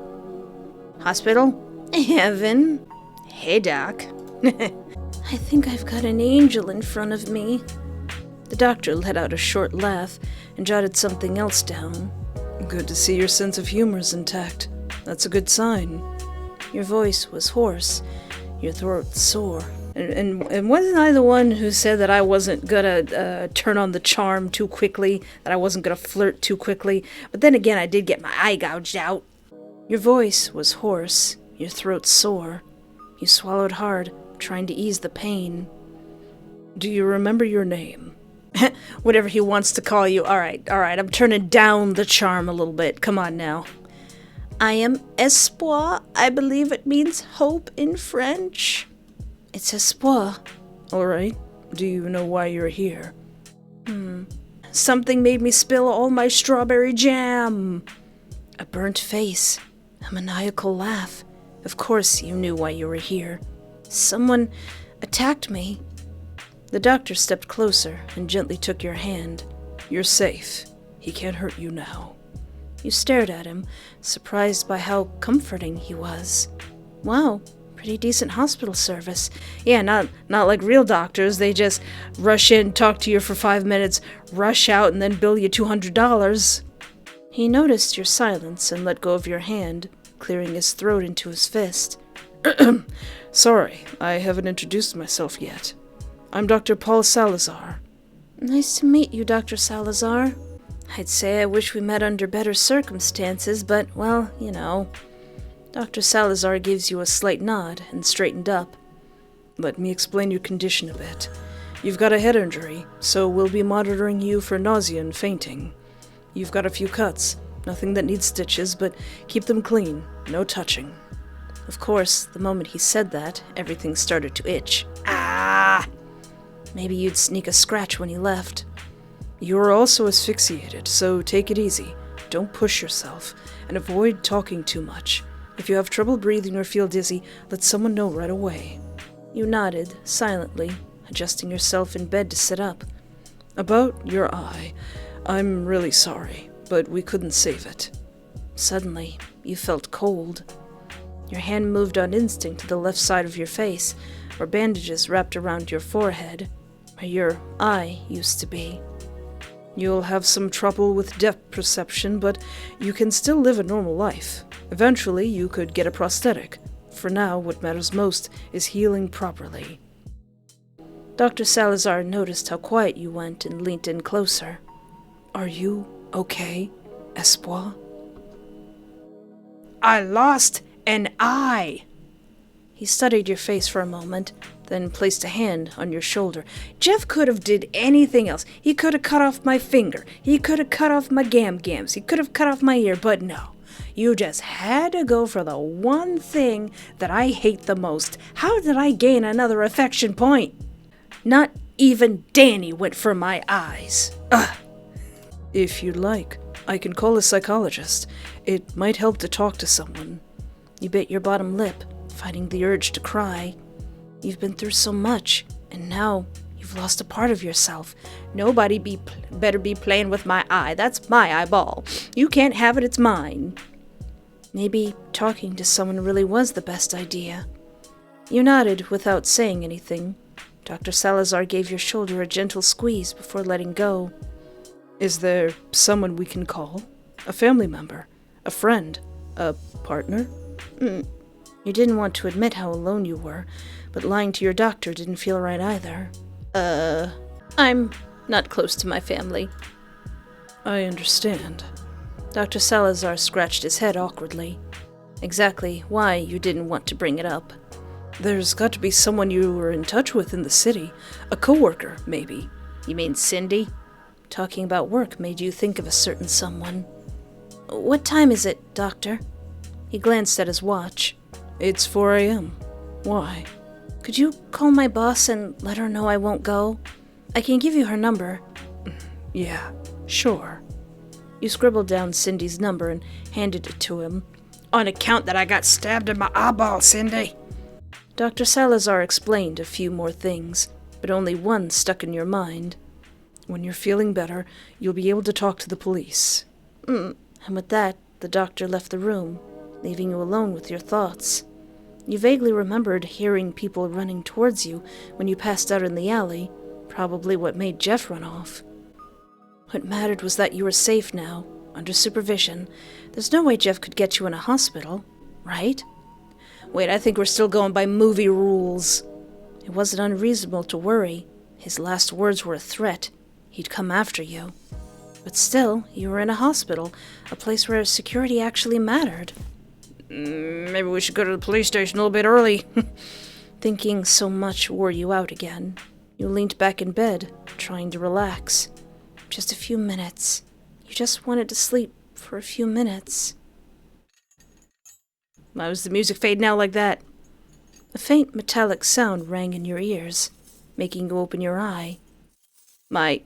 "Hospital? Heaven? Hey, Doc." "I think I've got an angel in front of me." The doctor let out a short laugh and jotted something else down. "Good to see your sense of humor is intact. That's a good sign." Your voice was hoarse, your throat sore. And wasn't I the one who said that I wasn't gonna turn on the charm too quickly, that I wasn't gonna flirt too quickly? But then again, I did get my eye gouged out. Your voice was hoarse, your throat sore. You swallowed hard, trying to ease the pain. "Do you remember your name?" "Whatever he wants to call you. All right, I'm turning down the charm a little bit. Come on now." "I am Espoir. I believe it means hope in French." "It's Espoir." "All right. Do you know why you're here?" "Something made me spill all my strawberry jam." A burnt face, a maniacal laugh. Of course you knew why you were here. "Someone attacked me." The doctor stepped closer and gently took your hand. "You're safe. He can't hurt you now." You stared at him, surprised by how comforting he was. Wow, pretty decent hospital service. Yeah, not like real doctors. They just rush in, talk to you for 5 minutes, rush out, and then bill you $200. He noticed your silence and let go of your hand, clearing his throat into his fist. "Sorry, I haven't introduced myself yet. I'm Dr. Paul Salazar." "Nice to meet you, Dr. Salazar. I'd say I wish we met under better circumstances, but, well, you know." Dr. Salazar gives you a slight nod and straightened up. "Let me explain your condition a bit. You've got a head injury, so we'll be monitoring you for nausea and fainting. You've got a few cuts, nothing that needs stitches, but keep them clean, no touching." Of course, the moment he said that, everything started to itch. "Ah!" Maybe you'd sneak a scratch when he left. "You're also asphyxiated, so take it easy. Don't push yourself, and avoid talking too much. If you have trouble breathing or feel dizzy, let someone know right away." You nodded, silently, adjusting yourself in bed to sit up. "About your eye, I'm really sorry, but we couldn't save it." Suddenly, you felt cold. Your hand moved on instinct to the left side of your face, where bandages wrapped around your forehead, where your eye used to be. "You'll have some trouble with depth perception, but you can still live a normal life. Eventually, you could get a prosthetic. For now, what matters most is healing properly." Dr. Salazar noticed how quiet you went and leaned in closer. "Are you okay, Espoir?" "I lost an eye." He studied your face for a moment, then placed a hand on your shoulder. "Jeff could have did anything else. He could have cut off my finger. He could have cut off my gams. He could have cut off my ear, but no. You just had to go for the one thing that I hate the most. How did I gain another affection point? Not even Danny went for my eyes. Ugh." If you'd like, I can call a psychologist. It might help to talk to someone. You bit your bottom lip, fighting the urge to cry. You've been through so much, and now you've lost a part of yourself. Nobody better be playing with my eye. That's my eyeball. You can't have it, it's mine. Maybe talking to someone really was the best idea. You nodded without saying anything. Dr. Salazar gave your shoulder a gentle squeeze before letting go. Is there someone we can call? A family member? A friend? A partner? You didn't want to admit how alone you were, but lying to your doctor didn't feel right either. I'm not close to my family. I understand. Dr. Salazar scratched his head awkwardly. Exactly why you didn't want to bring it up. There's got to be someone you were in touch with in the city. A coworker, maybe. You mean Cindy? Talking about work made you think of a certain someone. What time is it, Doctor? He glanced at his watch. It's 4 a.m. Why? Could you call my boss and let her know I won't go? I can give you her number. Yeah, sure. You scribbled down Cindy's number and handed it to him. On account that I got stabbed in my eyeball, Cindy. Dr. Salazar explained a few more things, but only one stuck in your mind. When you're feeling better, you'll be able to talk to the police. And with that, the doctor left the room, leaving you alone with your thoughts. You vaguely remembered hearing people running towards you when you passed out in the alley, probably what made Jeff run off. What mattered was that you were safe now, under supervision. There's no way Jeff could get you in a hospital, right? Wait, I think we're still going by movie rules. It wasn't unreasonable to worry. His last words were a threat. He'd come after you. But still, you were in a hospital, a place where security actually mattered. Maybe we should go to the police station a little bit early. Thinking so much wore you out again. You leaned back in bed, trying to relax. Just a few minutes. You just wanted to sleep for a few minutes. Why was the music fading out like that? A faint metallic sound rang in your ears, making you open your eye. My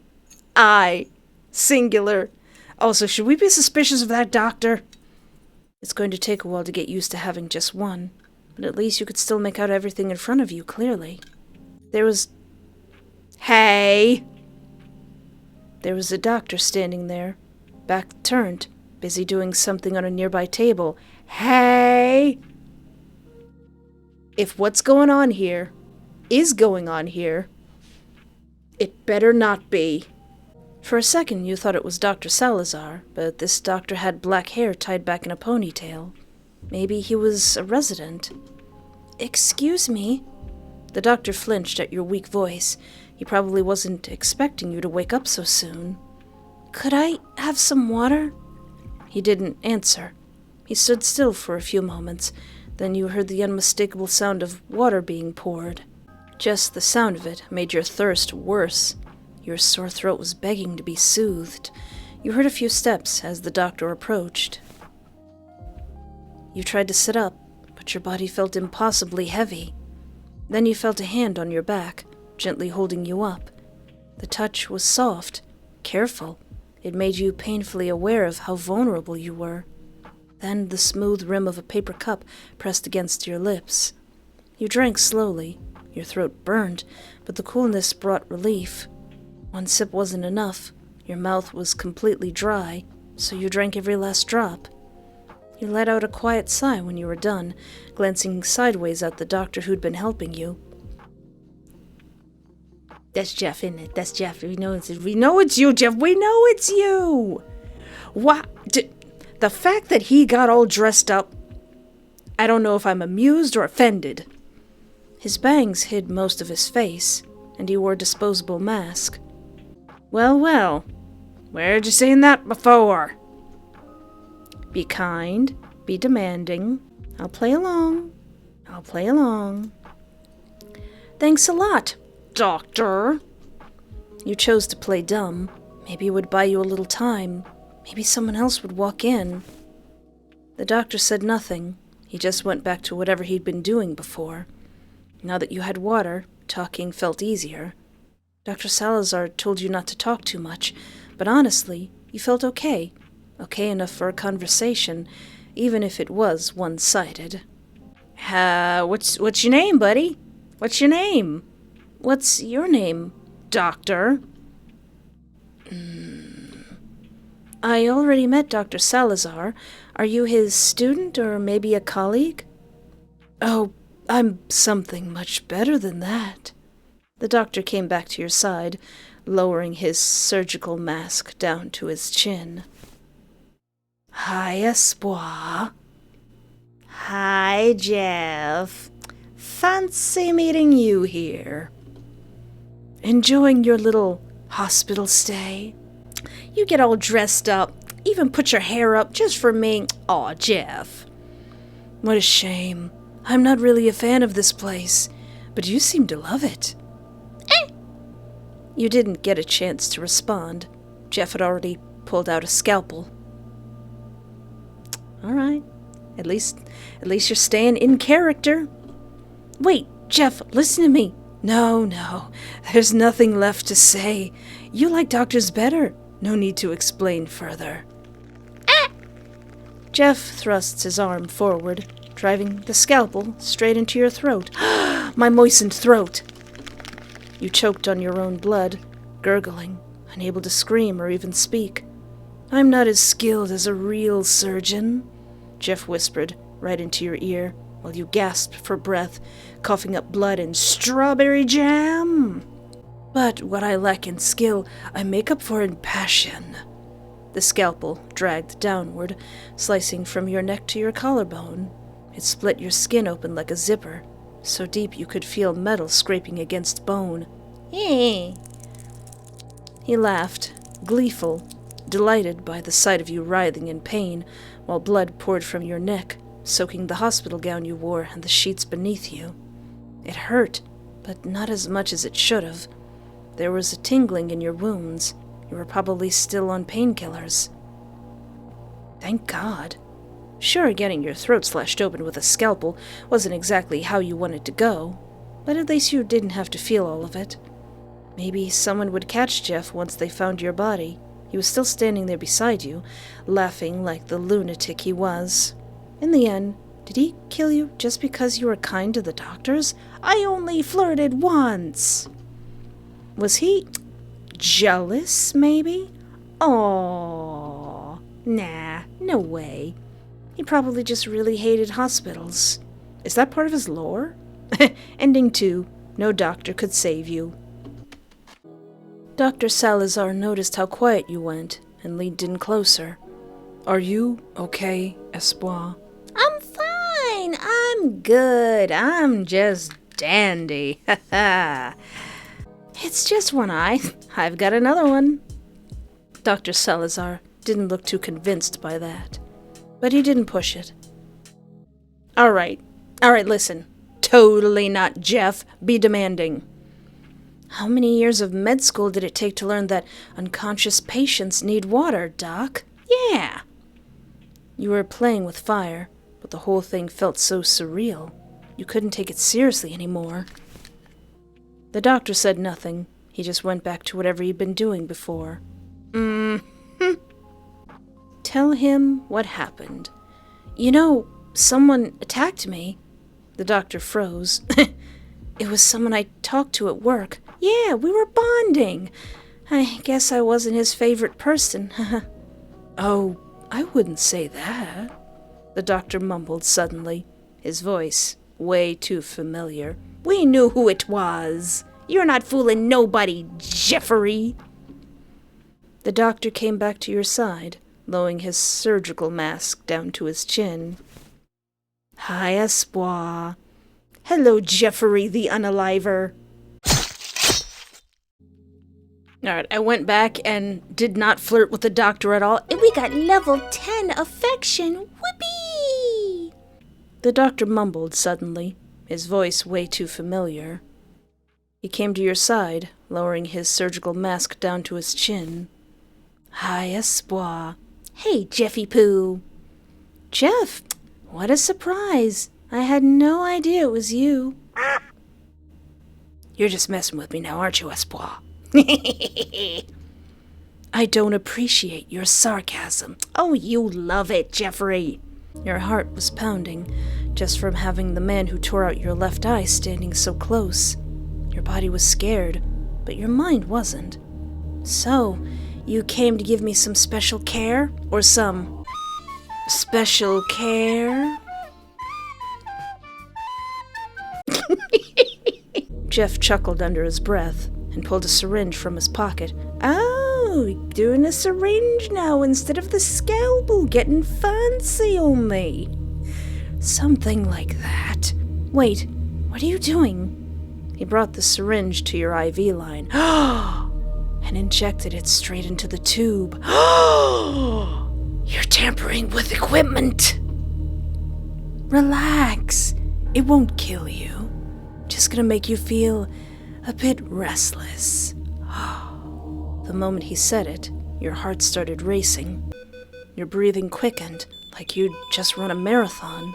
eye. Singular. Also, should we be suspicious of that doctor? It's going to take a while to get used to having just one, but at least you could still make out everything in front of you clearly. There was a doctor standing there, back turned, busy doing something on a nearby table. Hey! If what's going on here is going on here, it better not be. For a second you thought it was Dr. Salazar, but this doctor had black hair tied back in a ponytail. Maybe he was a resident. Excuse me? The doctor flinched at your weak voice. He probably wasn't expecting you to wake up so soon. Could I have some water? He didn't answer. He stood still for a few moments. Then you heard the unmistakable sound of water being poured. Just the sound of it made your thirst worse. Your sore throat was begging to be soothed. You heard a few steps as the doctor approached. You tried to sit up, but your body felt impossibly heavy. Then you felt a hand on your back, gently holding you up. The touch was soft, careful. It made you painfully aware of how vulnerable you were. Then the smooth rim of a paper cup pressed against your lips. You drank slowly. Your throat burned, but the coolness brought relief. One sip wasn't enough. Your mouth was completely dry, so you drank every last drop. You let out a quiet sigh when you were done, glancing sideways at the doctor who'd been helping you. That's Jeff, isn't it? That's Jeff. We know it's you, Jeff. We know it's you. What? The fact that he got all dressed up, I don't know if I'm amused or offended. His bangs hid most of his face, and he wore a disposable mask. Well, where'd you seen that before? Be kind, be demanding. I'll play along. Thanks a lot, Doctor. You chose to play dumb. Maybe it would buy you a little time. Maybe someone else would walk in. The doctor said nothing. He just went back to whatever he'd been doing before. Now that you had water, talking felt easier. Dr. Salazar told you not to talk too much, but honestly, You felt okay. Okay enough for a conversation, even if it was one-sided. What's your name, buddy? What's your name? What's your name, doctor? I already met Dr. Salazar. Are you his student or maybe a colleague? Oh, I'm something much better than that. The doctor came back to your side, lowering his surgical mask down to his chin. Hi, Espoir. Hi, Jeff. Fancy meeting you here. Enjoying your little hospital stay? You get all dressed up, even put your hair up just for me. Aw, Jeff. What a shame. I'm not really a fan of this place, but you seem to love it. You didn't get a chance to respond. Jeff had already pulled out a scalpel. All right. At least you're staying in character. Wait, Jeff, listen to me. No, there's nothing left to say. You like doctors better. No need to explain further. Jeff thrusts his arm forward, driving the scalpel straight into your throat. My moistened throat! You choked on your own blood, gurgling, unable to scream or even speak. I'm not as skilled as a real surgeon, Jeff whispered right into your ear while you gasped for breath, coughing up blood and strawberry jam. But what I lack in skill, I make up for in passion. The scalpel dragged downward, slicing from your neck to your collarbone. It split your skin open like a zipper, so deep you could feel metal scraping against bone. He laughed, gleeful, delighted by the sight of you writhing in pain, while blood poured from your neck, soaking the hospital gown you wore and the sheets beneath you. It hurt, but not as much as it should have. There was a tingling in your wounds. You were probably still on painkillers. Thank God. Sure, getting your throat slashed open with a scalpel wasn't exactly how you wanted to go, but at least you didn't have to feel all of it. Maybe someone would catch Jeff once they found your body. He was still standing there beside you, laughing like the lunatic he was. In the end, did he kill you just because you were kind to the doctors? I only flirted once. Was he jealous, maybe? Aww. Nah, no way. He probably just really hated hospitals. Is that part of his lore? Ending 2. No doctor could save you. Dr. Salazar noticed how quiet you went and leaned in closer. Are you okay, Espoir? I'm fine. I'm good. I'm just dandy. Ha ha. It's just one eye. I've got another one. Dr. Salazar didn't look too convinced by that, but he didn't push it. All right, listen. Totally not Jeff. Be demanding. How many years of med school did it take to learn that unconscious patients need water, Doc? Yeah. You were playing with fire, but the whole thing felt so surreal. You couldn't take it seriously anymore. The doctor said nothing. He just went back to whatever he'd been doing before. Tell him what happened. You know, someone attacked me. The doctor froze. It was someone I talked to at work. Yeah, we were bonding. I guess I wasn't his favorite person. Oh, I wouldn't say that. The doctor mumbled suddenly, his voice way too familiar. We knew who it was. You're not fooling nobody, Jeffrey. The doctor came back to your side, lowering his surgical mask down to his chin. Hi, Espoir. Hello, Jeffrey the Unaliver. Alright, I went back and did not flirt with the doctor at all, and we got level 10 affection. Whoopee! The doctor mumbled suddenly, his voice way too familiar. He came to your side, lowering his surgical mask down to his chin. Hi, Espoir. Hey, Jeffy Poo. Jeff, what a surprise. I had no idea it was you. You're just messing with me now, aren't you, Espoir? I don't appreciate your sarcasm. Oh, you love it, Jeffrey. Your heart was pounding, just from having the man who tore out your left eye standing so close. Your body was scared, but your mind wasn't. So, you came to give me some special care? Or some special care? Jeff chuckled under his breath and pulled a syringe from his pocket. Oh, doing a syringe now instead of the scalpel, getting fancy on me. Something like that. Wait, what are you doing? He brought the syringe to your IV line and injected it straight into the tube. You're tampering with equipment. Relax. It won't kill you. Just gonna make you feel a bit restless. The moment he said it, your heart started racing. Your breathing quickened, like you'd just run a marathon.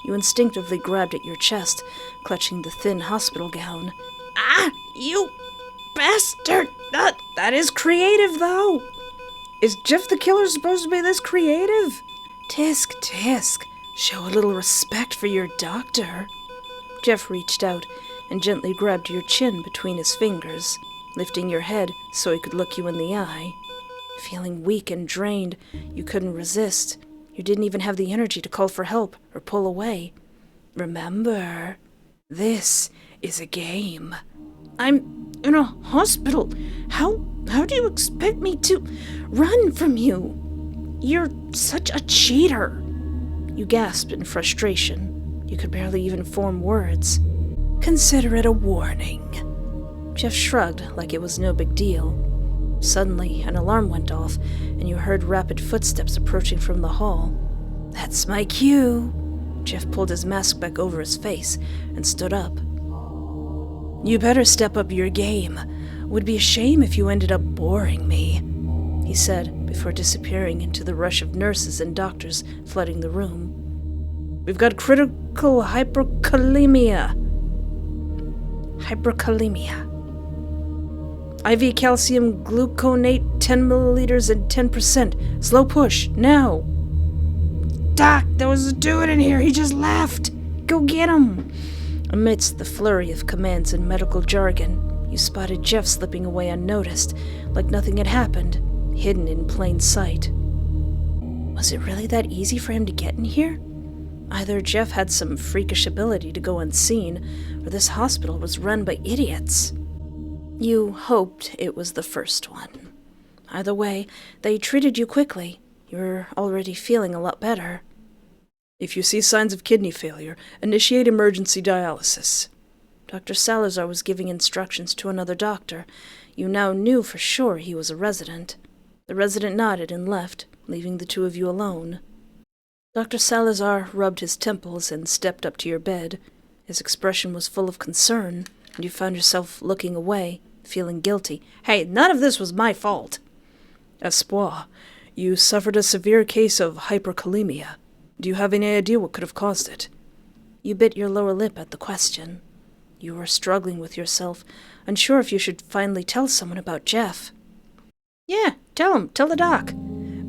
You instinctively grabbed at your chest, clutching the thin hospital gown. Ah, you bastard! That is creative, though! Is Jeff the Killer supposed to be this creative? Tisk, show a little respect for your doctor. Jeff reached out and gently grabbed your chin between his fingers, lifting your head so he could look you in the eye. Feeling weak and drained, you couldn't resist. You didn't even have the energy to call for help or pull away. Remember, this is a game. I'm in a hospital. How do you expect me to run from you? You're such a cheater. You gasped in frustration. You could barely even form words. Consider it a warning. Jeff shrugged like it was no big deal. Suddenly, an alarm went off, and you heard rapid footsteps approaching from the hall. That's my cue. Jeff pulled his mask back over his face and stood up. You better step up your game. Would be a shame if you ended up boring me, he said before disappearing into the rush of nurses and doctors flooding the room. We've got critical hyperkalemia. IV calcium gluconate, 10 milliliters and 10%. Slow push, now. Doc, there was a dude in here. He just left. Go get him. Amidst the flurry of commands and medical jargon, you spotted Jeff slipping away unnoticed, like nothing had happened, hidden in plain sight. Was it really that easy for him to get in here? Either Jeff had some freakish ability to go unseen, or this hospital was run by idiots. You hoped it was the first one. Either way, they treated you quickly. You were already feeling a lot better. If you see signs of kidney failure, initiate emergency dialysis. Dr. Salazar was giving instructions to another doctor. You now knew for sure he was a resident. The resident nodded and left, leaving the two of you alone. Dr. Salazar rubbed his temples and stepped up to your bed. His expression was full of concern, and you found yourself looking away, feeling guilty. Hey, none of this was my fault. Espoir, you suffered a severe case of hyperkalemia. Do you have any idea what could have caused it? You bit your lower lip at the question. You were struggling with yourself, unsure if you should finally tell someone about Jeff. Yeah, tell the doc.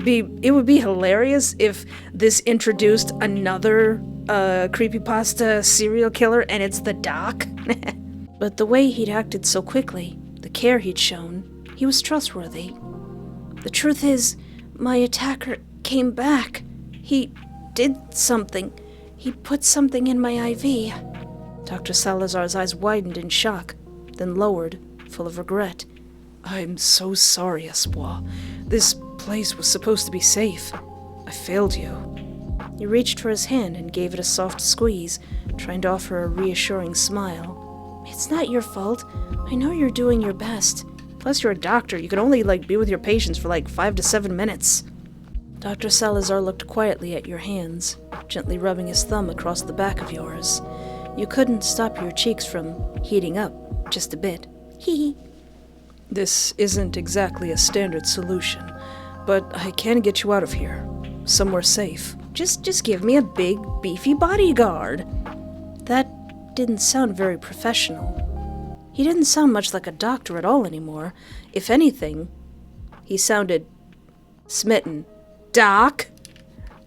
It would be hilarious if this introduced another creepypasta serial killer and it's the doc. But the way he'd acted so quickly, the care he'd shown, he was trustworthy. The truth is, my attacker came back. He did something. He put something in my IV. Dr. Salazar's eyes widened in shock, then lowered, full of regret. I'm so sorry, Espoir. This place was supposed to be safe. I failed you. You reached for his hand and gave it a soft squeeze, trying to offer a reassuring smile. It's not your fault. I know you're doing your best. Plus, you're a doctor. You can only, be with your patients for 5 to 7 minutes. Dr. Salazar looked quietly at your hands, gently rubbing his thumb across the back of yours. You couldn't stop your cheeks from heating up, just a bit. Hee. This isn't exactly a standard solution, but I can get you out of here, somewhere safe. Just give me a big, beefy bodyguard. That didn't sound very professional. He didn't sound much like a doctor at all anymore. If anything, He sounded smitten. Doc?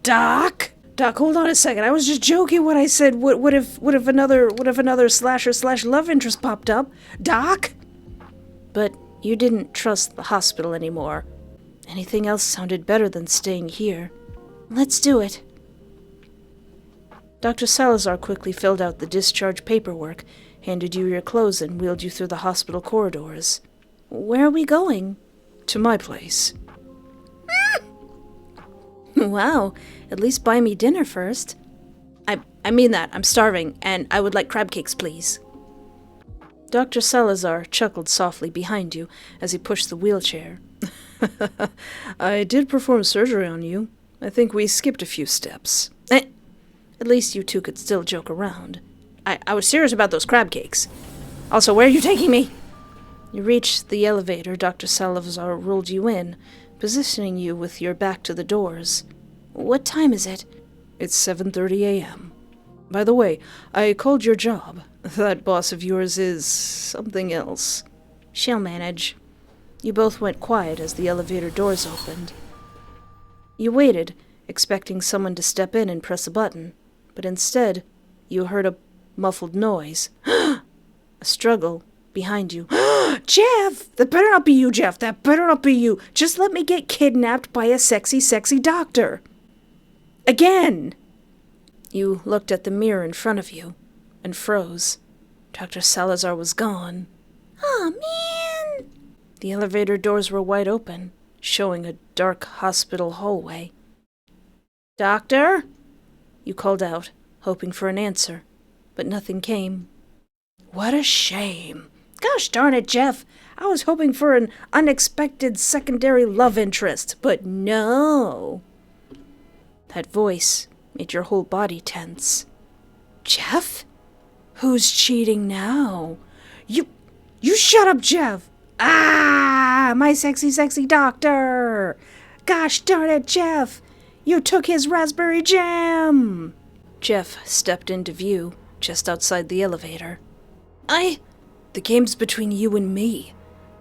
Doc? Doc, hold on a second. I was just joking when I said, what if another slasher/love interest popped up? Doc? But you didn't trust the hospital anymore. Anything else sounded better than staying here. Let's do it. Dr. Salazar quickly filled out the discharge paperwork, handed you your clothes, and wheeled you through the hospital corridors. Where are we going? To my place. Wow, at least buy me dinner first. I mean that. I'm starving, and I would like crab cakes, please. Dr. Salazar chuckled softly behind you as he pushed the wheelchair. I did perform surgery on you. I think we skipped a few steps. At least you two could still joke around. I was serious about those crab cakes. Also, where are you taking me? You reached the elevator. Dr. Salazar rolled you in, positioning you with your back to the doors. What time is it? It's 7:30 a.m. By the way, I called your job. That boss of yours is something else. She'll manage. You both went quiet as the elevator doors opened. You waited, expecting someone to step in and press a button, but instead, you heard a muffled noise. A struggle behind you. Jeff! That better not be you, Jeff. That better not be you. Just let me get kidnapped by a sexy, sexy doctor. Again! You looked at the mirror in front of you and froze. Dr. Salazar was gone. Aw, man! The elevator doors were wide open, showing a dark hospital hallway. Doctor? You called out, hoping for an answer, but nothing came. What a shame. Gosh darn it, Jeff. I was hoping for an unexpected secondary love interest, but no. That voice made your whole body tense. Jeff? Who's cheating now? You shut up, Jeff! Ah, my sexy, sexy doctor! Gosh darn it, Jeff! You took his raspberry jam! Jeff stepped into view, just outside the elevator. The game's between you and me.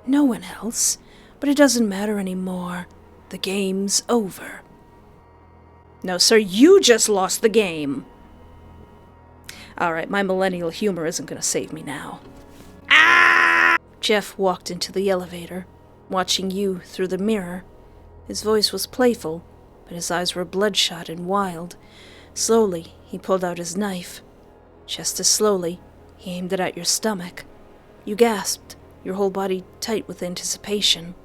No one else. But it doesn't matter anymore. The game's over. No, sir, you just lost the game. Alright, my millennial humor isn't gonna save me now. Ah! Jeff walked into the elevator, watching you through the mirror. His voice was playful, but his eyes were bloodshot and wild. Slowly, he pulled out his knife. Just as slowly, he aimed it at your stomach. You gasped, your whole body tight with anticipation.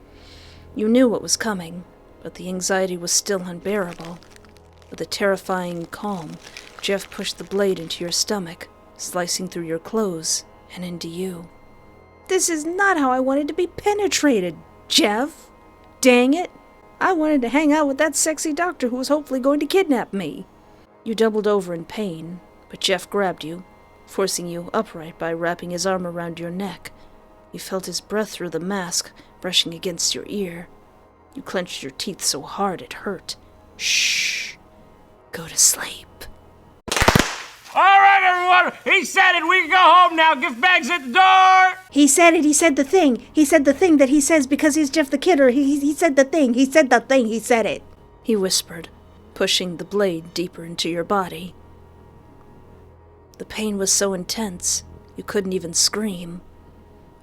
You knew what was coming, but the anxiety was still unbearable. With a terrifying calm, Jeff pushed the blade into your stomach, slicing through your clothes and into you. This is not how I wanted to be penetrated, Jeff. Dang it. I wanted to hang out with that sexy doctor who was hopefully going to kidnap me. You doubled over in pain, but Jeff grabbed you, forcing you upright by wrapping his arm around your neck. You felt his breath through the mask, brushing against your ear. You clenched your teeth so hard it hurt. Shh. Go to sleep. All right, everyone. He said it. We can go home now. Gift bags at the door. He said it. He said the thing. He said the thing that he says because he's Jeff the Kidder. He said the thing. He said the thing. He said it. He whispered, pushing the blade deeper into your body. The pain was so intense, you couldn't even scream.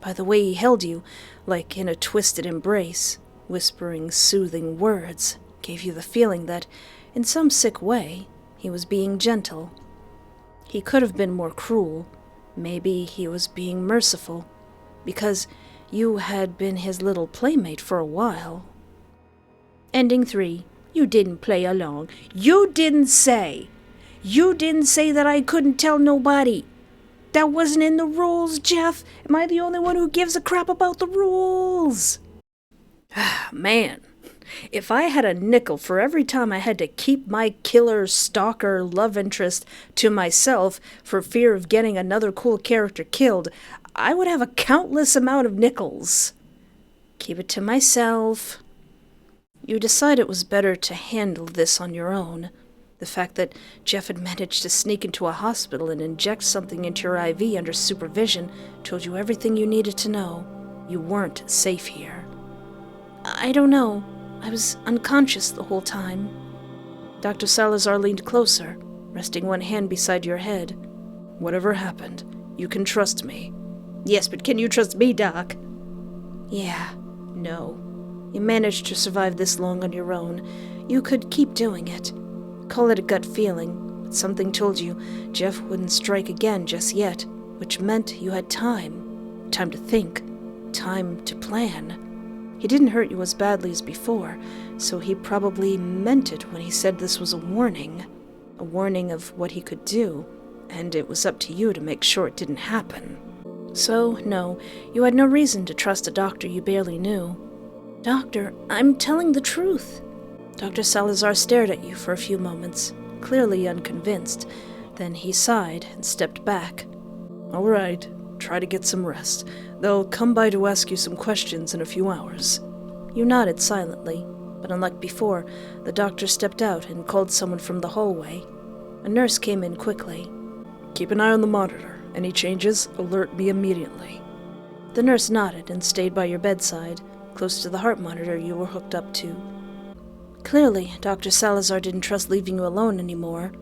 By the way he held you, like in a twisted embrace, whispering soothing words, gave you the feeling that, in some sick way, he was being gentle. He could have been more cruel. Maybe he was being merciful, because you had been his little playmate for a while. Ending 3. You didn't play along. You didn't say that I couldn't tell nobody. That wasn't in the rules, Jeff. Am I the only one who gives a crap about the rules? Man, if I had a nickel for every time I had to keep my killer, stalker, love interest to myself for fear of getting another cool character killed, I would have a countless amount of nickels. Keep it to myself. You decided it was better to handle this on your own. The fact that Jeff had managed to sneak into a hospital and inject something into your IV under supervision told you everything you needed to know. You weren't safe here. I don't know. I was unconscious the whole time. Dr. Salazar leaned closer, resting one hand beside your head. Whatever happened, you can trust me. Yes, but can you trust me, Doc? Yeah, no. You managed to survive this long on your own. You could keep doing it. Call it a gut feeling, but something told you Jeff wouldn't strike again just yet, which meant you had time. Time to think. Time to plan. He didn't hurt you as badly as before, so he probably meant it when he said this was a warning. A warning of what he could do, and it was up to you to make sure it didn't happen. So, no, you had no reason to trust a doctor you barely knew. Doctor, I'm telling the truth. Dr. Salazar stared at you for a few moments, clearly unconvinced. Then he sighed and stepped back. All right, try to get some rest. They'll come by to ask you some questions in a few hours. You nodded silently, but unlike before, the doctor stepped out and called someone from the hallway. A nurse came in quickly. Keep an eye on the monitor. Any changes, alert me immediately. The nurse nodded and stayed by your bedside, close to the heart monitor you were hooked up to. Clearly, Dr. Salazar didn't trust leaving you alone anymore.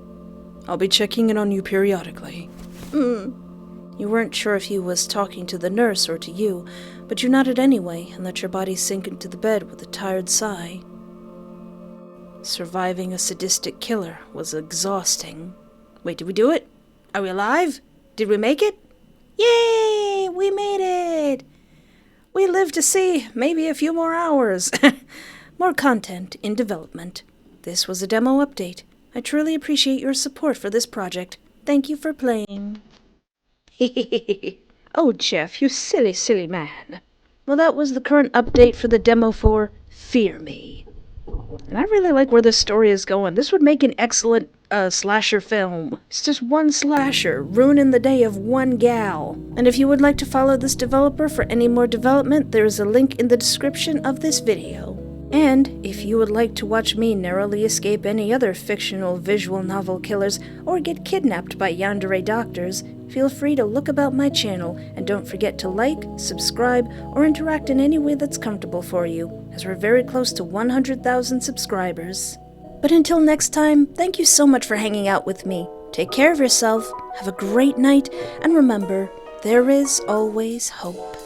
I'll be checking in on you periodically. You weren't sure if he was talking to the nurse or to you, but you nodded anyway and let your body sink into the bed with a tired sigh. Surviving a sadistic killer was exhausting. Wait, did we do it? Are we alive? Did we make it? Yay! We made it! We live to see maybe a few more hours. More content in development. This was a demo update. I truly appreciate your support for this project. Thank you for playing. Oh, Jeff, you silly, silly man. Well, that was the current update for the demo for Fear Me. And I really like where this story is going. This would make an excellent slasher film. It's just one slasher, ruining the day of one gal. And if you would like to follow this developer for any more development, there is a link in the description of this video. And if you would like to watch me narrowly escape any other fictional visual novel killers or get kidnapped by Yandere doctors, feel free to look about my channel and don't forget to like, subscribe, or interact in any way that's comfortable for you, as we're very close to 100,000 subscribers. But until next time, thank you so much for hanging out with me. Take care of yourself, have a great night, and remember, there is always hope.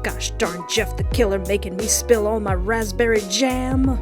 Gosh darn Jeff the Killer making me spill all my raspberry jam.